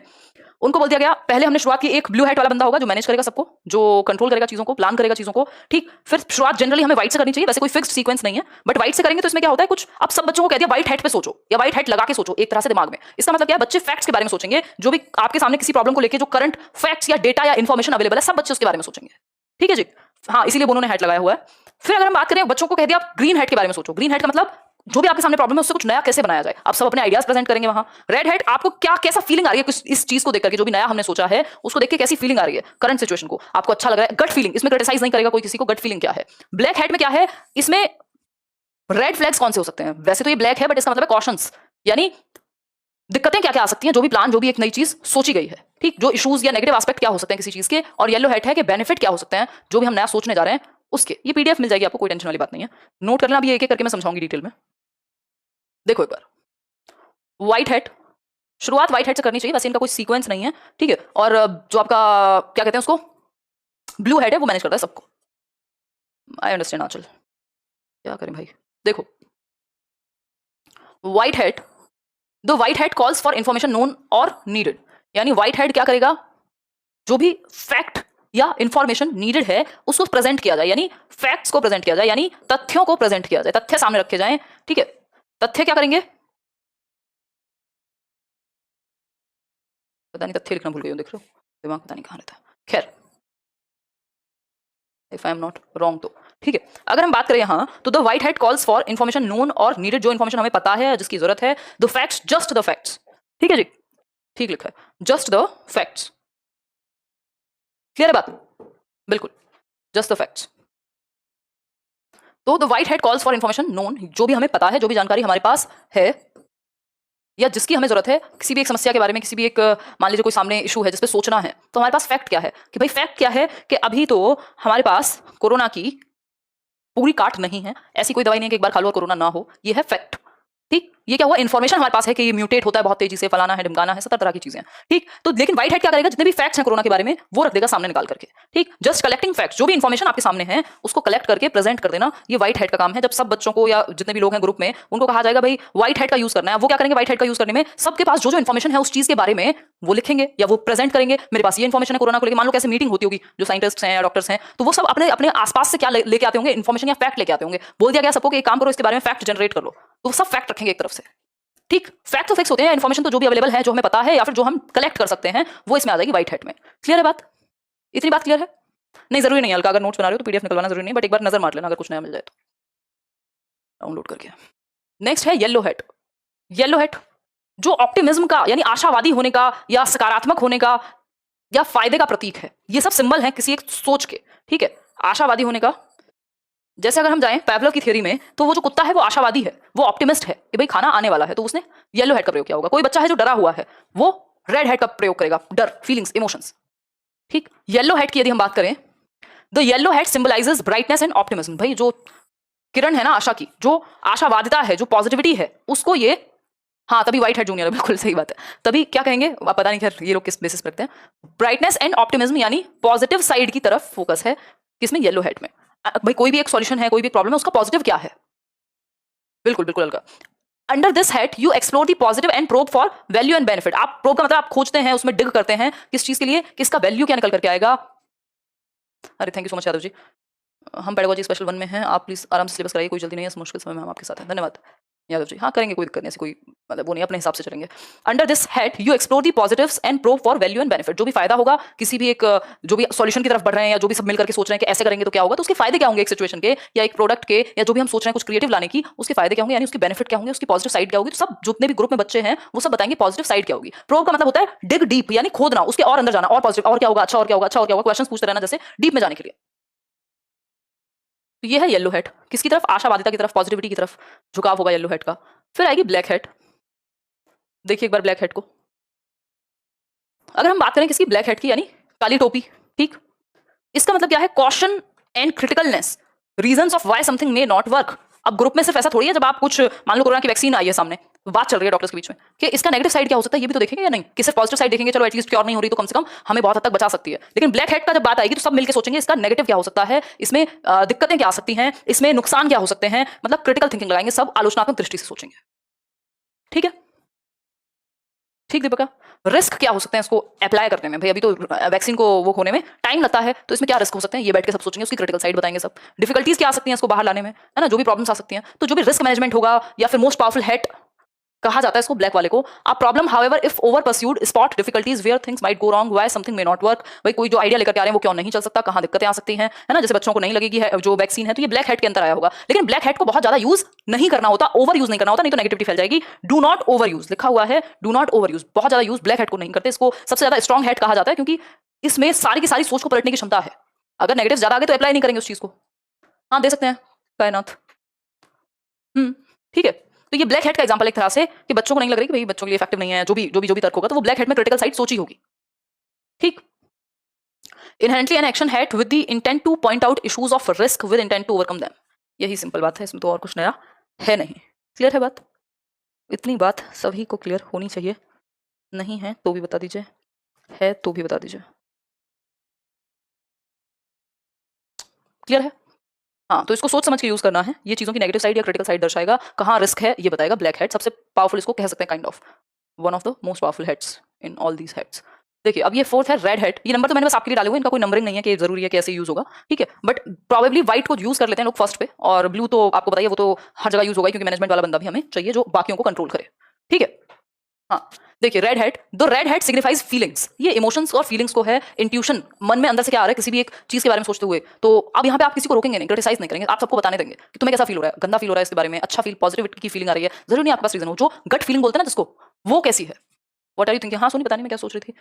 उनको बोल दिया गया, पहले हमने शुरुआत की, एक ब्लू हेड वाला बंदा होगा जो मैनेज करेगा सबको, जो कंट्रोल करेगा चीजों को, प्लान करेगा चीजों को, ठीक। फिर शुरुआत जनरली हमें व्हाइट से करनी चाहिए, वैसे कोई फिक्स्ड सीक्वेंस नहीं है, बट व्हाइट से करेंगे तो इसमें क्या होता है, कुछ अब सब बच्चों को कह दिया व्हाइट हेड पे सोचो या व्हाइट हेड लगा के सोचो एक तरह से दिमाग में। इसका मतलब क्या है, बच्चे फैक्ट्स के बारे में सोचेंगे, जो भी आपके सामने किसी प्रॉब्लम को लेकर जो करंट फैक्ट्स या डेटा या इन्फॉर्मेशन अवेलेबल है, सब बच्चे उसके बारे में सोचेंगे, ठीक है जी। हाँ, इसीलिए बोनो ने हेड लगाया हुआ है। फिर अगर हम बात करें, बच्चों को कह दिया ग्रीन हेड के बारे में सोचो, ग्रीन हेड का मतलब जो भी आपके सामने प्रॉब्लम है उससे कुछ नया कैसे बनाया जाए, आप सब अपने आइडियाज प्रेजेंट करेंगे वहां। रेड हेड, आपको क्या कैसा फीलिंग आ रही है इस चीज को देखकर के, जो भी नया हमने सोचा है उसको देख के कैसी फीलिंग आ रही है, करंट सिचुएशन को आपको अच्छा लग रहा है, गट फीलिंग, इसमें क्रिटिसाइज नहीं करेगा कोई किसी को, गट फीलिंग क्या है। ब्लैक हेड में क्या है, इसमें रेड फ्लैग्स कौन से हो सकते हैं? वैसे तो ये ब्लैक है बट इसका मतलब है कॉशंस, यानी दिक्कतें क्या क्या आ सकती हैं, जो भी प्लान, जो भी एक नई चीज सोची गई है, ठीक, जो इश्यूज या नेगेटिव एस्पेक्ट क्या हो सकते हैं किसी चीज के, और येलो हेड है कि बेनिफिट क्या हो सकते हैं जो भी हम नया सोचने जा रहे हैं उसके। ये पीडीएफ मिल जाएगी आपको, कोई टेंशन वाली बात नहीं है, नोट करना भी एक एक करके मैं समझाऊंगी डिटेल में। देखो एक बार, व्हाइट हेड, शुरुआत व्हाइट हेड से करनी चाहिए, वैसे इनका कोई सीक्वेंस नहीं है, ठीक है। और जो आपका क्या कहते हैं उसको, ब्लू हेड है, वो मैनेज करता है सबको। आई अंडरस्टैंड आंचल, क्या करें भाई। देखो white head, the white head calls for information known और नीडेड, यानी व्हाइट हेड क्या करेगा, जो भी फैक्ट या इंफॉर्मेशन नीडेड है उसको प्रेजेंट किया जाए, यानी फैक्ट्स को प्रेजेंट किया जाए, यानी तथ्यों को प्रेजेंट किया जाए, तथ्य सामने रखे जाएं, ठीक है। तथ्य क्या करेंगे, पता नहीं तथ्य लिखना भूल गई हूं, देख लो दिमाग पता नहीं कहाँ रहता है, खैर if I am not wrong तो ठीक है। अगर हम बात करें यहाँ तो the white head calls for information known और नीडेड, जो इंफॉर्मेशन हमें पता है, जिसकी जरूरत है, the facts, just the facts, ठीक है जी, ठीक लिखा है, जस्ट द फैक्ट्स, क्लियर है बात, बिल्कुल, जस्ट द फैक्ट्स। तो the white head calls for information known, जो भी हमें पता है, जो भी जानकारी हमारे पास है या जिसकी हमें जरूरत है, किसी भी एक समस्या के बारे में, किसी भी एक मान लीजिए कोई सामने इशू है जिस पे सोचना है, तो हमारे पास फैक्ट क्या है कि भाई, फैक्ट क्या है कि अभी तो हमारे पास कोरोना की पूरी काट नहीं है, ऐसी कोई दवाई नहीं है कि एक बार खा लो और कोरोना ना हो, ये है फैक्ट, ठीक। ये क्या हुआ, इन्फॉर्मेशन हमारे पास है कि ये म्यूटेट होता है बहुत तेजी से, फलाना है, ढिमकाना है, 70 तरह की चीजें, ठीक। तो लेकिन व्हाइट हेड क्या करेगा, जितने भी फैक्ट्स हैं कोरोना के बारे में वो रख देगा सामने निकाल करके, ठीक, जस्ट कलेक्टिंग फैक्ट्स, जो भी इन्फॉर्मेशन आपके सामने है उसको कलेक्ट करके प्रेजेंट कर देना, ये व्हाइट हेड का काम है। जब सब बच्चों को या जितने भी लोग हैं ग्रुप में, उनको कहा जाएगा भाई व्हाइट हेड का यूज करना है, वो क्या करेंगे, व्हाइट हेड का यूज करने में सबके पास जो जो इन्फॉर्मेशन है उस चीज के बारे में वो लिखेंगे या वो प्रेजेंट करेंगे, मेरे पास ये इन्फॉर्मेशन है कोरोना को लेकर। मान लो कैसे मीटिंग होती होगी, जो साइंटिस्ट हैं या डॉक्टर्स हैं, तो वो सब अपने अपने आसपास से क्या लेके आते होंगे, इन्फॉर्मेशन या फैक्ट लेके आते होंगे। बोल दिया गया सबको कि एक काम करो, इसके बारे में फैक्ट जनरेट कर लो, तो सब फैक्ट रखेंगे एक तरफ से, ठीक। फैक्ट तो फिक्स होते हैं, इन्फॉर्मेशन तो जो भी अवेलेबल है, जो हमें पता है या फिर जो हम कलेक्ट कर सकते हैं, वो इसमें आ जाएगी व्हाइट हेड में। क्लियर है बात, इतनी बात क्लियर है? नहीं जरूरी नहीं हल्का, अगर नोट्स बना रहे हो तो पीडीएफ निकलवाना जरूरी नहीं, बट एक बार नजर मार लेना अगर कुछ नया मिल जाए तो डाउनलोड करके। नेक्स्ट है येलो हेड। येलो हेड जो ऑप्टिमिज्म का, यानी आशावादी होने का या सकारात्मक होने का या फायदे का प्रतीक है, ये सब सिंबल है किसी एक सोच के, ठीक है। आशावादी होने का, जैसे अगर हम जाएं पैवलोव की थ्योरी में, तो वो जो कुत्ता है वो आशावादी है, वो ऑप्टिमिस्ट है कि भाई खाना आने वाला है, तो उसने येलो हेड का प्रयोग किया होगा। कोई बच्चा है जो डरा हुआ है, वो रेड हेड का प्रयोग करेगा, डर, फीलिंग्स, इमोशंस, ठीक। येलो हेड की यदि हम बात करें, the yellow head symbolizes brightness and optimism, भाई जो किरण है ना आशा की, जो आशावादिता है, जो पॉजिटिविटी है, उसको ये, हाँ तभी व्हाइट हेड जूनियर है, बिल्कुल सही बात है, तभी क्या कहेंगे पता नहीं, खैर ये लोग किस बेसिस पर रखते हैं, ब्राइटनेस एंड ऑप्टिमिज्म, यानी पॉजिटिव साइड की तरफ फोकस है किसमें, येलो हेड में। भाई कोई भी एक सॉल्यूशन है, कोई भी प्रॉब्लम है, उसका पॉजिटिव क्या है, बिल्कुल बिल्कुल हल्का। Under this head you explore the positive and probe for value and benefit. आप प्रोब का मतलब आप खोजते हैं, उसमें डिग करते हैं, किस चीज के लिए, किसका वैल्यू क्या निकल करके आएगा। अरे thank you so much Yadav ji, हम पेडागोजी स्पेशल 1 में हैं, आप प्लीज आराम से सिलेबस कराइए, कोई जल्दी नहीं है, इस मुश्किल समय में हम आपके साथ हैं, धन्यवाद यादव जी। हाँ करेंगे, कोई दिक्कत नहीं, ऐसी कोई मतलब वो नहीं, अपने हिसाब से चलेंगे। Under this head you explore the positives and probe for value and benefit, जो भी फायदा होगा किसी भी एक, जो भी सॉल्यूशन की तरफ बढ़ रहे हैं या जो भी सब मिलकर के सोच रहे हैं कि ऐसे करेंगे तो क्या होगा, तो उसके फायदे क्या होंगे एक सिचुएशन के या एक प्रोडक्ट के, या जो भी हम सोच रहे हैं कुछ क्रिएटिव लाने की, उसके फायदे क्या होंगे, यानी उसके बेनिफिट क्या होंगे, उसकी पॉजिटिव साइड क्या होगी। तो सब जितने भी ग्रुप में बच्चे हैं वो सब बताएंगे पॉजिटिव साइड क्या होगी। प्रोब का मतलब होता है डिग डीप, यानी खोदना, उसके और अंदर जाना, और पॉजिटिव, और क्या होगा, अच्छा और क्या होगा, अच्छा और क्या होगा, क्वेश्चन पूछते रहना, जैसे डीप में जाने के लिए। तो ये है येलो हेड, किसकी तरफ, आशावादिता की तरफ, पॉजिटिविटी की तरफ झुकाव होगा येलो हेड का। फिर आएगी ब्लैक हेड। देखिए एक बार ब्लैक हेड को, अगर हम बात करें किसकी, ब्लैक हेड की, यानी काली टोपी, ठीक। इसका मतलब क्या है, caution and criticalness, reasons of why something may not work. अब ग्रुप में सिर्फ ऐसा थोड़ी है, जब आप कुछ मान लो कोरोना की वैक्सीन आई है सामने, बात चल रही है डॉक्टर्स के बीच में कि इसका नेगेटिव साइड क्या हो सकता है, ये भी तो देखेंगे या नहीं, कि सिर्फ पॉजिटिव साइड देखेंगे, चलो एटलीस्ट क्योर नहीं हो रही तो कम से कम हमें बहुत हद तक बचा सकती है। लेकिन ब्लैक हेड का जब बात आएगी तो सब मिलकर सोचेंगे इसका नेगेटिव क्या हो सकता है, इसमें दिक्कतें क्या आ सकती हैं, इसमें नुकसान क्या हो सकते हैं, मतलब क्रिटिकल थिंकिंग लगाएंगे, सब आलोचनात्मक दृष्टि से सोचेंगे, ठीक है। ठीक दीपिका, रिस्क क्या हो सकते हैं इसको अप्लाई करने में, भाई अभी तो वैक्सीन को वो होने में टाइम लगता है, तो इसमें क्या रिस्क हो सकते हैं, ये बैठ के सब सोचेंगे, उसकी क्रिटिकल साइड बताएंगे, सब डिफिकल्टीज क्या आ सकती हैं इसको बाहर लाने में, है ना, जो भी प्रॉब्लम्स आ सकती हैं, तो जो भी रिस्क मैनेजमेंट होगा, या फिर मोस्ट पावरफुल हेड कहा जाता है इसको ब्लैक वाले को। A problem however if over pursued spot difficulties where things might go wrong, why something may not work, भाई कोई जो आइडिया लेकर के आ रहे हैं वो क्यों नहीं चल सकता, कहां दिक्कतें आ सकती हैं, है ना, जैसे बच्चों को नहीं लगेगी है जो वैक्सीन है, तो ये ब्लैक हेड के अंदर आया होगा। लेकिन ब्लैक हेड को बहुत ज्यादा यूज नहीं करना होता, ओवर यूज नहीं करना होता, नहीं तो नेगेटिविटी फैल जाएगी। डू नॉट ओवर यूज लिखा हुआ है, डू नॉट ओवर यूज, बहुत ज्यादा यूज ब्लैक हेड को नहीं करते, इसको सबसे ज्यादा स्ट्रॉन्ग हेड कहा जाता है, क्योंकि इसमें सारी की सारी सोच को पलटने की क्षमता है। अगर नेगेटिव ज्यादा आगे तो अप्लाई नहीं करेंगे उस चीज को। हाँ दे सकते हैं कायनात, ठीक है। तो ये ब्लैक हेड का एग्जांपल एक तरह से कि बच्चों को नहीं लग रही कि भाई बच्चों के लिए इफेक्टिव नहीं है, जो भी तर्क होगा, तो वो ब्लैक हेड में क्रिटिकल साइड सोची होगी। ठीक। Inherently an action head with the intent to point out issues of risk with intent to overcome them. यही सिंपल बात है, इसमें तो और कुछ नया है नहीं। क्लियर है बात? इतनी बात सभी को क्लियर होनी चाहिए। नहीं है तो भी बता दीजिए, है तो भी बता दीजिए। क्लियर है? हाँ, तो इसको सोच समझ के यूज करना है। ये चीजों की नेगेटिव साइड या क्रिटिकल साइड दर्शाएगा, कहाँ रिस्क है ये बताएगा। ब्लैक हेड सबसे पावरफुल इसको कह सकते हैं, kind of one of the most powerful heads in all these heads. देखिए अब ये फोर्थ है रेड हेड। ये नंबर तो मैंने बस आपके लिए डाले हुए, इनका कोई नंबरिंग नहीं है कि जरूरी है कैसे यूज होगा, ठीक है। बट प्रोबेबली व्हाइट को यूज कर लेते हैं लोग फर्स्ट पे, और ब्लू तो आपको बताइए वो तो हर जगह यूज होगा, क्योंकि मैनेजमेंट वाला बंदा भी हमें चाहिए जो बाकियों को कंट्रोल करे, ठीक है। हाँ, देखिए red head, the red head signifies feelings. ये इमोशंस और फीलिंग्स को है, इंट्यूशन, मन में अंदर से क्या आ रहा है किसी भी एक चीज के बारे में सोचते हुए। तो अब यहाँ पे आप किसी को रोकेंगे नहीं, क्रिटिसाइज नहीं करेंगे, आप सबको बताने देंगे कि तुम्हें कैसा फील हो रहा है, गंदा फील हो रहा है इसके बारे में, अच्छा फील, पॉजिटिव की फीलिंग आ रही है, जरूरी नहीं आपके पास रीजन हो, जो गट फीलिंग बोलते हैं ना जिसको, वो कैसी है। What are you thinking? हाँ सोनी, बताने में क्या सोच रही थी?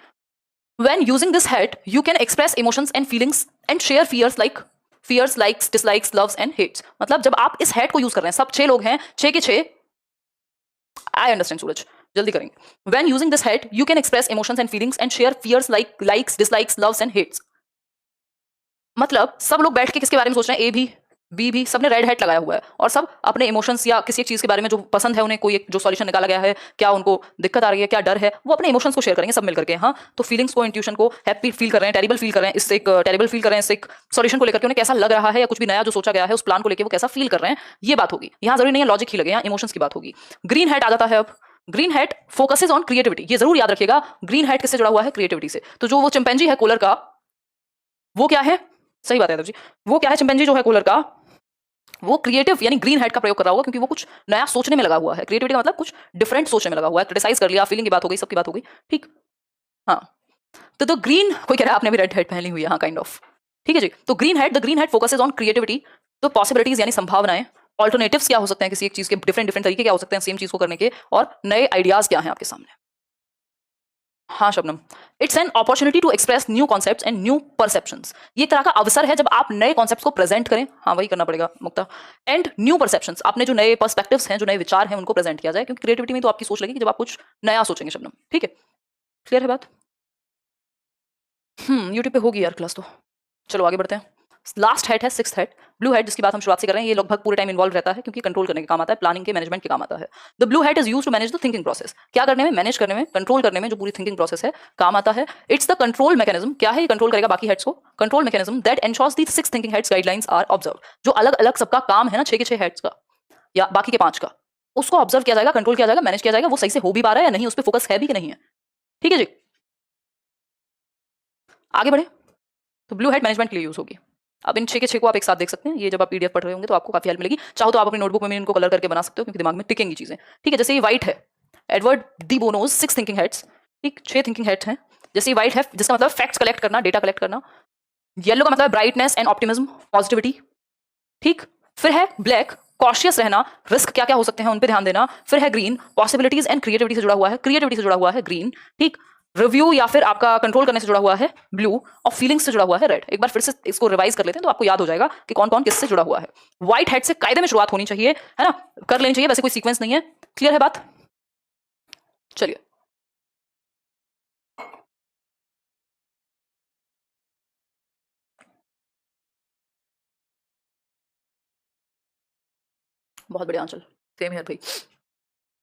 When using this head, you can express emotions and feelings and share fears, likes, dislikes, loves and hates. मतलब जब आप इस head को यूज कर रहे हैं, सब 6 लोग हैं, 6 के 6, I understand सूरज, जल्दी करेंगे। When using this head, you can express emotions and feelings and share fears, likes, dislikes, loves and hates. मतलब सब लोग बैठ के किसके बारे में सोच रहे हैं? ए भी, बी भी, सबने रेड हेड लगाया हुआ है, और सब अपने इमोशंस या किसी एक चीज के बारे में जो पसंद है उन्हें, कोई एक जो सॉल्यूशन निकाला गया है, क्या उनको दिक्कत आ रही है, क्या डर है, वो अपने इमोशंस को शेयर करेंगे सब मिलकर के। हाँ, तो फीलिंग्स को, इंट्यूशन को, हैप्पी फील कर रहे हैं, टेरिबल फील कर रहे हैं, इससे एक टेरिबल फील कर रहे हैं, इससे एक सॉल्यूशन को लेकर के उन्हें कैसा लग रहा है, या कुछ भी नया जो सोचा गया है उस प्लान को लेकर वो कैसा फील कर रहे हैं, ये बात होगी। यहाँ जरूरी नहीं है लॉजिक ही लगे, यहाँ इमोशंस की बात होगी। ग्रीन हेड आ जाता है। अब green head focuses on creativity. ये जरूर याद रखिएगा, ग्रीन हेड किससे जुड़ा हुआ है? क्रिएटिविटी से। तो जो वो चिंपैंजी है कोलर का, वो क्या है? सही बात है जी, वो क्या है? चिंपैंजी जो है कोलर का, वो क्रिएटिव यानी ग्रीन हेड का प्रयोग कर रहा होगा, क्योंकि वो कुछ नया सोचने में लगा हुआ है। क्रिएटिविटी का मतलब कुछ डिफरेंट सोचने में लगा हुआ है। क्रिटिसाइज कर लिया, फीलिंग की बात हो गई, सबकी बात हो गई, ठीक। हाँ, तो ग्रीन, कोई कह रहा है आपने भी रेड हेड पहनी हुई है, हाँ काइंड ऑफ, ठीक है जी। तो green head focuses on creativity. तो पॉसिबिलिटीज यानी संभावनाएं, ऑल्टरनेटिव्स क्या हो सकते हैं किसी एक चीज के, डिफरेंट डिफरेंट तरीके क्या हो सकते हैं सेम चीज को करने के, और नए आइडियाज क्या हैं आपके सामने। हाँ Shabnam, it's an opportunity to express new concepts and new perceptions. ये एक तरह का अवसर है जब आप नए कॉन्सेप्ट्स को प्रेजेंट करें, हाँ वही करना पड़ेगा मुक्ता, एंड न्यू परसेप्शंस, अपने जो नए पर्सपेक्टिव्स हैं, जो नए विचार हैं, उनको प्रेजेंट किया जाए, क्योंकि क्रिएटिविटी में तो आपकी सोच लगेगी जब आप कुछ नया सोचेंगे शबनम, ठीक है। क्लियर है बात? यूट्यूब पे होगी यार क्लास तो। चलो आगे बढ़ते हैं। लास्ट हेड है सिक्स्थ हेड, ब्लू हेड, जिसकी बात हम शुरुआत से कर रहे हैं। ये लगभग पूरे टाइम इन्वॉल्व रहता है, क्योंकि कंट्रोल करने के काम आता है, प्लानिंग के, मैनेजमेंट के काम आता है। The blue head is used to manage the thinking process. क्या करने में? मैनेज करने में, कंट्रोल करने में, जो पूरी थिंकिंग प्रोसेस है काम आता है। It's the control mechanism. क्या है? ये कंट्रोल करेगा बाकी हेड्स को। Control mechanism that ensures the 6 thinking heads guidelines are observe. जो अलग अलग सबका काम है ना, 6 के 6 हेड्स का या बाकी के 5 का, उसको ऑब्जर्व किया जाएगा, कंट्रोल किया जाएगा, मैनेज किया जाएगा, वो सही से हो भी पा रहा है या नहीं, उस पर फोकस है भी कि नहीं है, ठीक है जी। आगे बढ़े, तो ब्लू हेड मैनेजमेंट के लिए यूज होगी। अब इन 6 के 6 को आप एक साथ देख सकते हैं। ये जब आप पीडीएफ पढ़ रहे होंगे तो आपको काफी हेल्प मिलेगी। चाहो तो आप अपनी नोटबुक में इनको कलर करके बना सकते हो, क्योंकि दिमाग में टिकेंगी चीजें, ठीक है। जैसे ये व्हाइट है, एडवर्ड डी बोनोज 6 थिंकिंग हेड्स, ठीक, 6 थिंकिंग हेड्स हैं। जैसे ये व्हाइट है, जिसका मतलब फैक्ट्स कलेक्ट करना, डेटा कलेक्ट करना। येलो का मतलब ब्राइटनेस एंड ऑप्टिमिज्म, पॉजिटिविटी, ठीक। फिर है ब्लैक, कॉशियस रहना, रिस्क क्या क्या हो सकते हैं उन पर ध्यान देना। फिर है ग्रीन, पॉसिबिलिटीज एंड क्रिएटिविटी से जुड़ा हुआ है, क्रिएटिविटी से जुड़ा हुआ है ग्रीन, ठीक। रिव्यू या फिर आपका कंट्रोल करने से जुड़ा हुआ है ब्लू, और फीलिंग्स से जुड़ा हुआ है रेड। एक बार फिर से इसको रिवाइज कर लेते हैं तो आपको याद हो जाएगा कि कौन कौन किससे जुड़ा हुआ है। व्हाइट हेड से कायदे में शुरुआत होनी चाहिए, है ना, कर लेनी चाहिए, वैसे कोई सीक्वेंस नहीं है। क्लियर है बात? चलिए बहुत बढ़िया आंचल, सेम हियर भाई।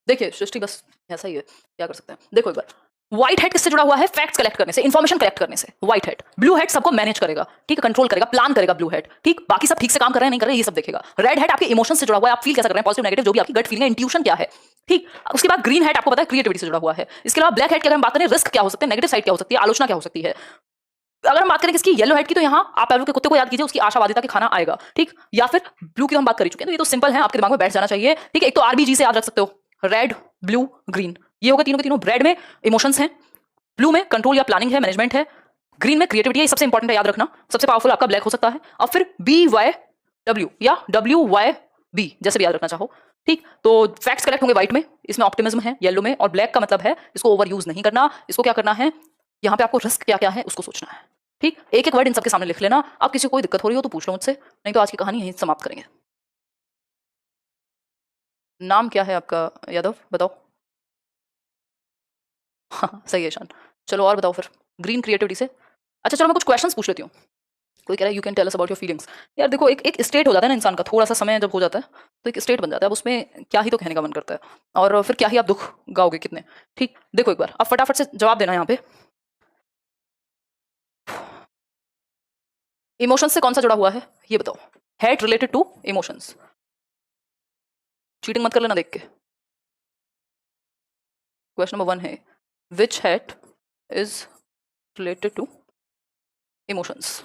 देखिए सृष्टि, बस ऐसा ही है, क्या कर सकते हैं। देखो एक बार, व्हाइट हेड किससे जुड़ा हुआ है? फैक्ट्स कलेक्ट करने से, इन्फॉर्मेशन कलेक्ट करने से व्हाइट हेड। ब्लू हेड सबको मैनेज करेगा, ठीक है, कंट्रोल करेगा, प्लान करेगा ब्लू हेड, ठीक। बाकी सब ठीक से काम कर रहे हैं नहीं कर रहे हैं ये सब देखेगा। रेड हेड आपके इमोशन से जुड़ा हुआ है, आप फील कैसा कर रहे हैं, पॉजिटिव नेगेटिव, जो भी आपकी गट फीलिंग है, इंट्यूशन क्या है, ठीक। उसके बाद ग्रीन हेड आपको पता है क्रिएटिविटी से जुड़ा हुआ है। इसके अलावा ब्लैक हेड की अगर हम बात करें, रिस्क क्या हो सकते हैं, नेगेटिव साइड क्या हो सकती है, आलोचना क्या हो सकती है। अगर हम बात करें किसकी, येलो हेड की, तो यहाँ आप पैवलोव के कुत्ते को याद कीजिए, उसकी आशावादिता के खाना आएगा, ठीक। या फिर ब्लू की हम बात कर चुके हैं, तो ये तो सिंपल है, आपके दिमाग में बैठ जाना चाहिए, ठीक है। एक तो आरबीजी से याद रख सकते हो, रेड, ब्लू, ग्रीन, ये होगा तीनों के तीनों। रेड में इमोशंस हैं, ब्लू में कंट्रोल या प्लानिंग है, मैनेजमेंट है, ग्रीन में क्रिएटिविटी है, सबसे इंपॉर्टेंट है, याद रखना। सबसे पावरफुल आपका ब्लैक हो सकता है। और फिर बी वाई डब्ल्यू या डब्ल्यू वाई बी, जैसे भी याद रखना चाहो, ठीक। तो फैक्ट्स कलेक्ट होंगे व्हाइट में, इसमें ऑप्टिमिज्म है येलो में, और ब्लैक का मतलब है इसको ओवर यूज नहीं करना। इसको क्या करना है, यहाँ पे आपको रिस्क क्या क्या है उसको सोचना है, ठीक। एक एक वर्ड इन सबके सामने लिख लेना। अब किसी को कोई दिक्कत हो रही हो तो पूछ लो मुझसे, नहीं तो आज की कहानी यहीं समाप्त करेंगे। नाम क्या है आपका यादव, बताओ। हाँ सही है ईशान। चलो और बताओ फिर। ग्रीन क्रिएटिविटी से। अच्छा चलो मैं कुछ क्वेश्चंस पूछ लेती हूँ। कोई कह रहा है you can tell us about your feelings. यार देखो, एक एक स्टेट हो जाता है ना इंसान का, थोड़ा सा समय जब हो जाता है तो एक स्टेट बन जाता है, अब उसमें क्या ही तो कहने का मन करता है। और फिर क्या ही आप दुख गाओगे कितने। ठीक, देखो एक बार आप फटाफट से जवाब देना यहाँ पे। इमोशंस से कौन सा जुड़ा हुआ है ये बताओ। Hat related to emotions. Cheating मत कर लेना देख के। क्वेश्चन नंबर 1 है which hat is related to emotions,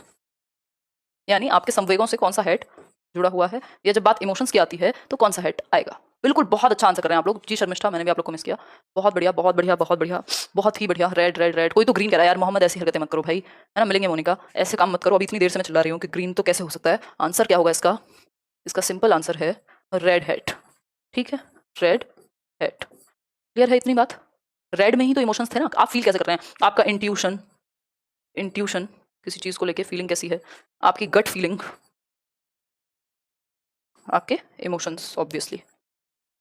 यानी आपके संवेगों से कौन सा हेड जुड़ा हुआ है, या जब बात इमोशंस की आती है तो कौन सा हेड आएगा। बिल्कुल, बहुत अच्छा आंसर कर रहे हैं आप लोग। जी शर्मिष्ठा, मैंने भी आप लोग को मिस किया। बहुत बढ़िया बहुत बढ़िया बहुत बढ़िया, बहुत ही बढ़िया। Red red red. कोई तो ग्रीन कह रहा है यार, मोहम्मद ऐसी हरकतें मत करो भाई, है ना, मिलेंगे मोनिका, ऐसे काम मत करो। अभी इतनी देर से मैं चिल्ला रही हूँ कि ग्रीन तो कैसे हो सकता है। आंसर क्या होगा इसका, इसका सिंपल आंसर है रेड हेड। ठीक है, रेड हेड। क्लियर है इतनी बात। रेड में ही तो इमोशंस थे ना। आप फील कैसे कर रहे हैं, आपका इंट्यूशन, इंट्यूशन किसी चीज को लेके फीलिंग कैसी है, आपकी गट फीलिंग, आपके emotions obviously,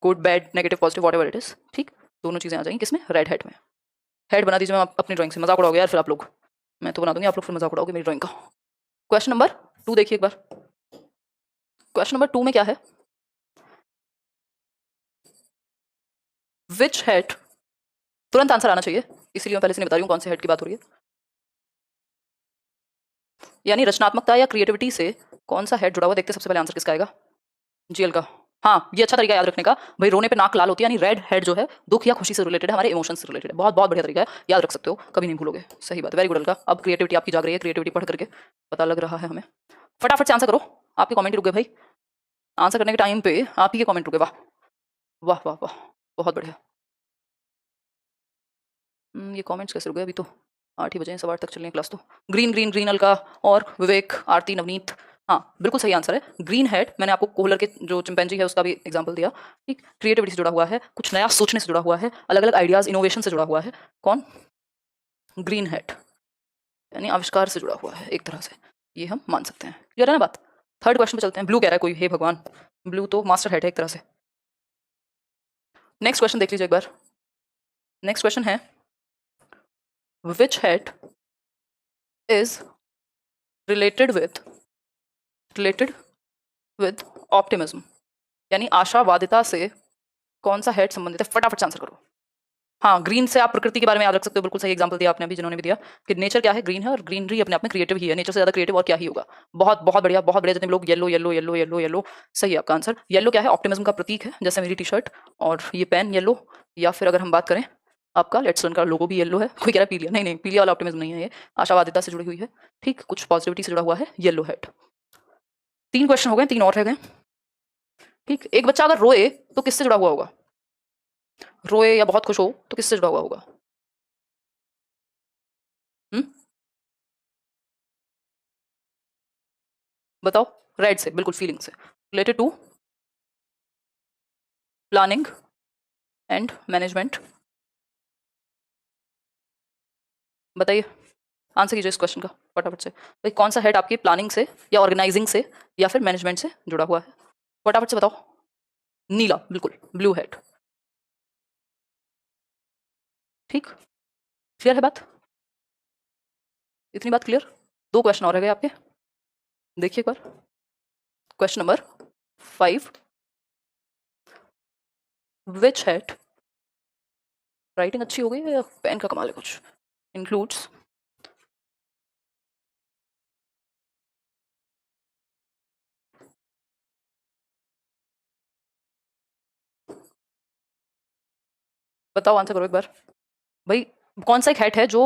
good bad negative positive what ever it is. ठीक, दोनों चीजें आ जाएंगी किसमें, रेड हेड में। हेड बना दीजिए मैम अपनी ड्राइंग से। मजाक उड़ाओगे यार फिर आप लोग, मैं तो बना दूंगी, आप लोग फिर मजाक उड़ाओगे मेरी ड्राइंग का। क्वेश्चन नंबर 2 देखिए एक बार। क्वेश्चन नंबर 2 में क्या है, विच हेड, तुरंत आंसर आना चाहिए, इसीलिए मैं पहले से नहीं बता रही हूँ कौन से हेड की बात हो रही है। यानी रचनात्मकता या क्रिएटिविटी से कौन सा हेड जुड़ा हुआ, देखते सबसे पहले आंसर किसका आएगा, जीएल का। हाँ, ये अच्छा तरीका है याद रखने का भाई। रोने पे नाक लाल होती है, यानी रेड हेड जो है दुख या खुशी से रिलेटेड है, हमारे इमोशंस से रिलेटेड है। बहुत बहुत बढ़िया तरीका है, याद रख सकते हो, कभी नहीं भूलोगे। सही बात, वेरी गुड अलका। अब क्रिएटिविटी आपकी जाग रही है, क्रिएटिविटी पढ़ करके पता लग रहा है हमें। फटाफट से आंसर करो, आपके कमेंट रुक गए भाई। आंसर करने के टाइम पे आप ही के कमेंट रुके। वाह वाह वाह वाह, बहुत बढ़िया। ये कमेंट्स कैसे रुक गए, अभी तो 8 ही बजे हैं, 8:15 तक चलनी है क्लास तो। ग्रीन ग्रीन ग्रीन अलका और विवेक, आरती, नवनीत। हाँ बिल्कुल सही आंसर है, ग्रीन हेड। मैंने आपको कोहलर के जो चिंपैंजी है उसका भी एग्जांपल दिया। ठीक, क्रिएटिविटी से जुड़ा हुआ है, कुछ नया सोचने से जुड़ा हुआ है, अलग अलग आइडियाज इनोवेशन से जुड़ा हुआ है। कौन, ग्रीन हेड, यानी आविष्कार से जुड़ा हुआ है एक तरह से, ये हम मान सकते हैं। क्लियर है ना बात। थर्ड क्वेश्चन पे चलते हैं। ब्लू कह रहा है कोई, हे भगवान, ब्लू तो मास्टर हेड है एक तरह से। नेक्स्ट क्वेश्चन देख लीजिए एक बार। नेक्स्ट क्वेश्चन है which hat is related with optimism, यानी आशावादिता से कौन सा हेड संबंधित है। फटाफट से आंसर करो। हाँ, ग्रीन से आप प्रकृति के बारे में याद रख सकते हो, बिल्कुल सही एग्जांपल दिया आपने अभी, जिन्होंने भी दिया कि नेचर क्या है, ग्रीन है, और ग्रीनरी अपने आप में क्रिएटिव ही है, नेचर से ज्यादा क्रिएटिव और क्या ही होगा। बहुत बहुत बढ़िया बहुत बढ़िया। जितने लोग yellow yellow yellow yellow yellow, सही है आपका आंसर। येलो क्या है, ऑप्टिमिज्म का प्रतीक है, जैसे मेरी टी शर्ट और ये पेन येलो। या फिर अगर हम बात करें आपका लेट्स रन का लोगो भी येलो है। कोई कह रहा है पीलिया, नहीं नहीं, पीलिया वाला ऑप्टिमिज्म नहीं है, ये आशावादिता से जुड़ी हुई है। ठीक, कुछ पॉजिटिविटी से जुड़ा हुआ है येलो हेड। 3 क्वेश्चन हो गए, 3 और रह गए। ठीक, एक बच्चा अगर रोए तो किससे जुड़ा हुआ होगा, रोए या बहुत खुश हो तो किससे जुड़ा हुआ होगा। हम्म, बताओ। रेड से, बिल्कुल फीलिंग से related to planning and management. बताइए, आंसर कीजिए इस क्वेश्चन का फटाफट से। भाई कौन सा हेड आपकी प्लानिंग से या ऑर्गेनाइजिंग से या फिर मैनेजमेंट से जुड़ा हुआ है, फटाफट से बताओ। नीला, बिल्कुल ब्लू हेड। ठीक, क्लियर है बात, इतनी बात क्लियर। 2 क्वेश्चन और रह गए आपके, देखिए एक बार। क्वेश्चन नंबर 5, विच हेड, राइटिंग अच्छी हो गई है या पेन का कमाल है कुछ, इंक्लूड्स बताओ, आंसर करो एक बार भाई। कौन सा एक हेड है जो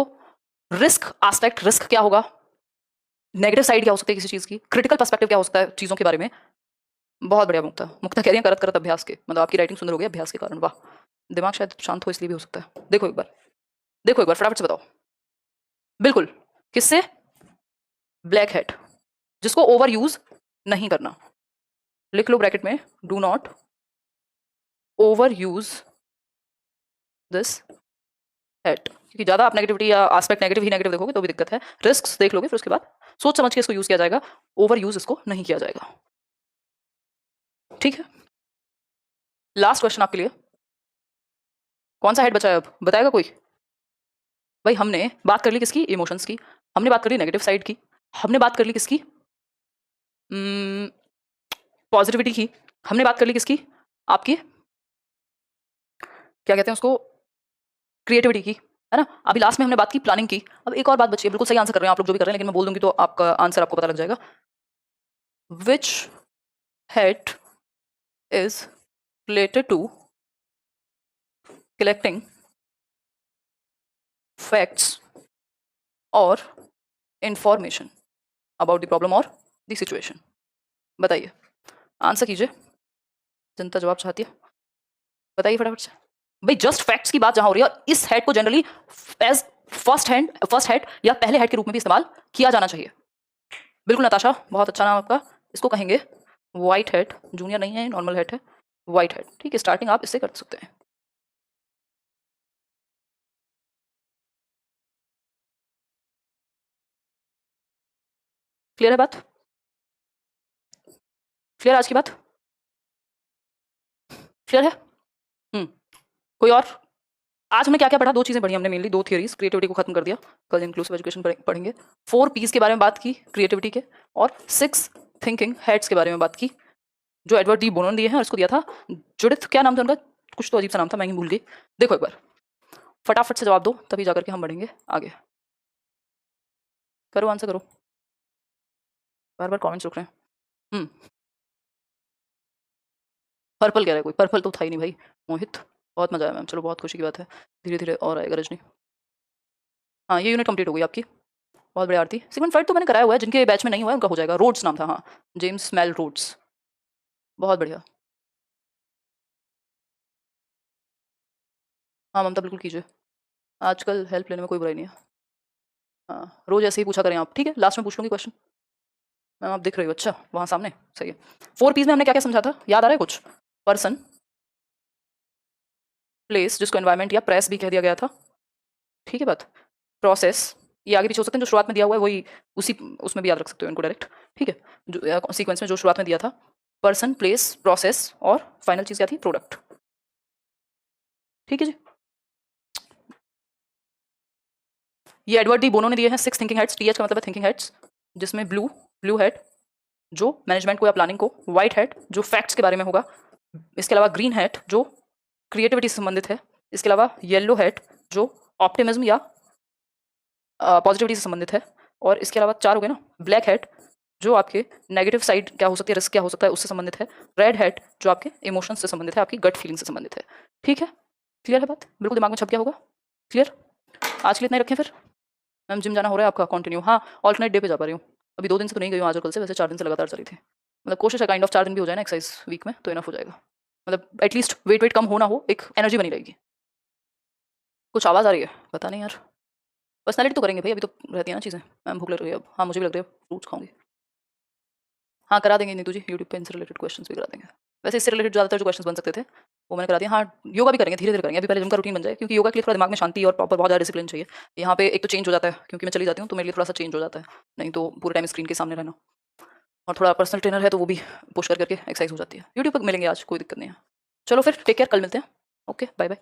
रिस्क एस्पेक्ट, रिस्क क्या होगा, नेगेटिव साइड क्या हो सकती है किसी चीज की, क्रिटिकल पर्सपेक्टिव क्या हो सकता है चीजों के बारे में। बहुत बढ़िया मुक्ता, मुक्ता कह रही है करत करत अभ्यास के, मतलब आपकी राइटिंग सुंदर हो गई अभ्यास के कारण। वाह, दिमाग शायद शांत हो इसलिए भी हो सकता है। देखो एक बार, देखो एक बार फटाफट से बताओ। बिल्कुल, किससे, ब्लैक हेड, जिसको ओवर यूज नहीं करना। लिख लो ब्रैकेट में, do not over use this head, क्योंकि ज्यादा आप नेगेटिविटी या एस्पेक्ट नेगेटिव ही नेगेटिव देखोगे तो भी दिक्कत है। रिस्क देख लोगे फिर उसके बाद सोच समझ के इसको यूज किया जाएगा, ओवर यूज इसको नहीं किया जाएगा। ठीक है। लास्ट क्वेश्चन आपके लिए, कौन सा हेड बचा है अब, बताएगा कोई? भाई हमने बात कर ली किसकी, इमोशंस की, हमने बात कर ली नेगेटिव साइड की, हमने बात कर ली किसकी, पॉजिटिविटी की, हमने बात कर ली किसकी, आपकी क्या कहते हैं उसको, क्रिएटिविटी की, है ना। अभी लास्ट में हमने बात की प्लानिंग की। अब एक और बात बची है, बिल्कुल सही आंसर कर रहे हैं आप लोग जो भी कर रहे हैं, लेकिन मैं बोल दूंगी तो आपका आंसर आपको पता लग जाएगा। Which hat is related to collecting facts और इंफॉर्मेशन अबाउट द प्रॉब्लम और द सिचुएशन? बताइए, आंसर कीजिए, जनता जवाब चाहती है, बताइए फटाफट से। भाई जस्ट फैक्ट्स की बात जहां हो रही है, इस हेड को जनरली एज फर्स्ट हेड या पहले हेड के रूप में भी इस्तेमाल किया जाना चाहिए। बिल्कुल नताशा, बहुत अच्छा नाम आपका। इसको कहेंगे वाइट हेड, जूनियर नहीं है, नॉर्मल हेड है, वाइट हेड। ठीक है, स्टार्टिंग आप इससे कर सकते हैं। क्लियर है बात? क्लियर आज की बात? क्लियर है? कोई और? आज हमने क्या क्या पढ़ा, दो चीजें पढ़ी हमने मेनली, दो थियरीज, क्रिएटिविटी को खत्म कर दिया, कल इंक्लूसिव एजुकेशन पढ़ेंगे, 4 पीस के बारे में बात की क्रिएटिविटी के, और 6 थिंकिंग हेड्स के बारे में बात की, जो एडवर्ड डी बोनो ने दिए हैं, और इसको दिया था जुडिथ, क्या नाम था उनका, कुछ तो अजीब सा नाम था, मैं ही भूल गई। देखो एक बार फटाफट से जवाब दो, तभी जाकर के हम बढ़ेंगे आगे। करो आंसर करो, बार बार कमेंट्स रुक रहे हैं। पर्पल कह रहा है कोई, पर्पल तो था ही नहीं भाई। मोहित, बहुत मजा आया मैम, चलो बहुत खुशी की बात है, धीरे धीरे और आएगा रजनी। हाँ ये यूनिट कंप्लीट हो गई आपकी, बहुत बढ़िया आरती। सिगमंड फ्रॉइड तो मैंने कराया हुआ है, जिनके बैच में नहीं हुआ है उनका हो जाएगा। रोड्स नाम था, हाँ, जेम्स मेल रोड्स, बहुत बढ़िया। हाँ ममता बिल्कुल कीजिए, आजकल हेल्प लेने में कोई बुराई नहीं है। हाँ रोज ऐसे ही पूछा करें आप, ठीक है, लास्ट में पूछ लूँगी क्वेश्चन। मैम आप दिख रही हो, अच्छा वहाँ सामने, सही है। 4 पीस में हमने क्या क्या समझा था, याद आ रहा है कुछ? पर्सन, प्लेस, जिसको एनवायरमेंट या प्रेस भी कह दिया गया था, ठीक है बात। प्रोसेस, ये आगे पीछे हो सकते हैं, जो शुरुआत में दिया हुआ है वही उसी उसमें भी याद रख सकते हो इनको डायरेक्ट, ठीक है, जो सीक्वेंस में जो शुरुआत में दिया था, पर्सन, प्लेस, प्रोसेस, और फाइनल चीज़ क्या थी, प्रोडक्ट। ठीक है जी, ये एडवर्ड डी बोनो ने दिए हैं 6 थिंकिंग हेड्स, टीएच का मतलब है थिंकिंग हेड्स, जिसमें ब्लू हेड जो मैनेजमेंट को या प्लानिंग को, व्हाइट हेड जो फैक्ट्स के बारे में होगा, इसके अलावा ग्रीन हेड जो क्रिएटिविटी से संबंधित है, इसके अलावा येलो हेड जो ऑप्टिमिज्म या पॉजिटिविटी से संबंधित है, और इसके अलावा 4 हो गए ना, ब्लैक हेड जो आपके नेगेटिव साइड क्या हो सकती है, रिस्क क्या हो सकता है उससे संबंधित है, रेड हेड जो आपके इमोशंस से संबंधित है, आपकी गट फीलिंग से संबंधित है। ठीक है, क्लियर है बात, बिल्कुल दिमाग में छप गया होगा, क्लियर। आज के लिए इतना ही रखें फिर। मैम जिम जाना हो रहा है आपका कंटिन्यू? हाँ, ऑल्टरनेट डे पे जा पा रही हूँ, अभी 2 दिन से तो नहीं गई हूँ, आज और कल से, वैसे 4 दिन से लगातार चली थी। मतलब कोशिश है काइंड ऑफ 4 दिन भी हो जाए ना एक्सरसाइज वीक में, तो इनफ हो जाएगा, मतलब एटलीस्ट वेट कम हो ना हो, एक एनर्जी बनी रहेगी। कुछ आवाज़ आ रही है, पता नहीं यार, पर्सनैलिटी तो करेंगे भाई, अभी तो रहती है ना चीज़ें। मैम भूख लग रही है अब, हाँ मुझे भी लग रही है, फ्रूट्स खाऊंगी। हाँ करा देंगे नीतू जी, यूट्यूब पे इनसे रिलेटेड क्वेश्चंस भी करा देंगे। वैसे इससे रिलेटेड ज़्यादातर जो क्वेश्चंस बन सकते थे वो मैंने करा दिया। हाँ योगा भी करेंगे, धीरे धीरे करेंगे, अभी पहले जिम का रूटीन बन जाए, क्योंकि योगा के लिए थोड़ा दिमाग में शांति और प्रॉपर बहुत ज़्यादा डिसिप्लिन चाहिए। यहाँ पे एक तो चेंज हो जाता है, क्योंकि मैं चली जाती हूँ तो मेरे लिए थोड़ा सा चेंज हो जाता है, नहीं तो पूरे टाइम स्क्रीन के सामने रहना। और थोड़ा पर्सनल ट्रेनर है तो वो भी पुश करके एक्सरसाइज हो जाती है। यूट्यूब पर मिलेंगे आज, कोई दिक्कत नहीं है। चलो फिर टेक केयर, कल मिलते हैं। Okay bye bye.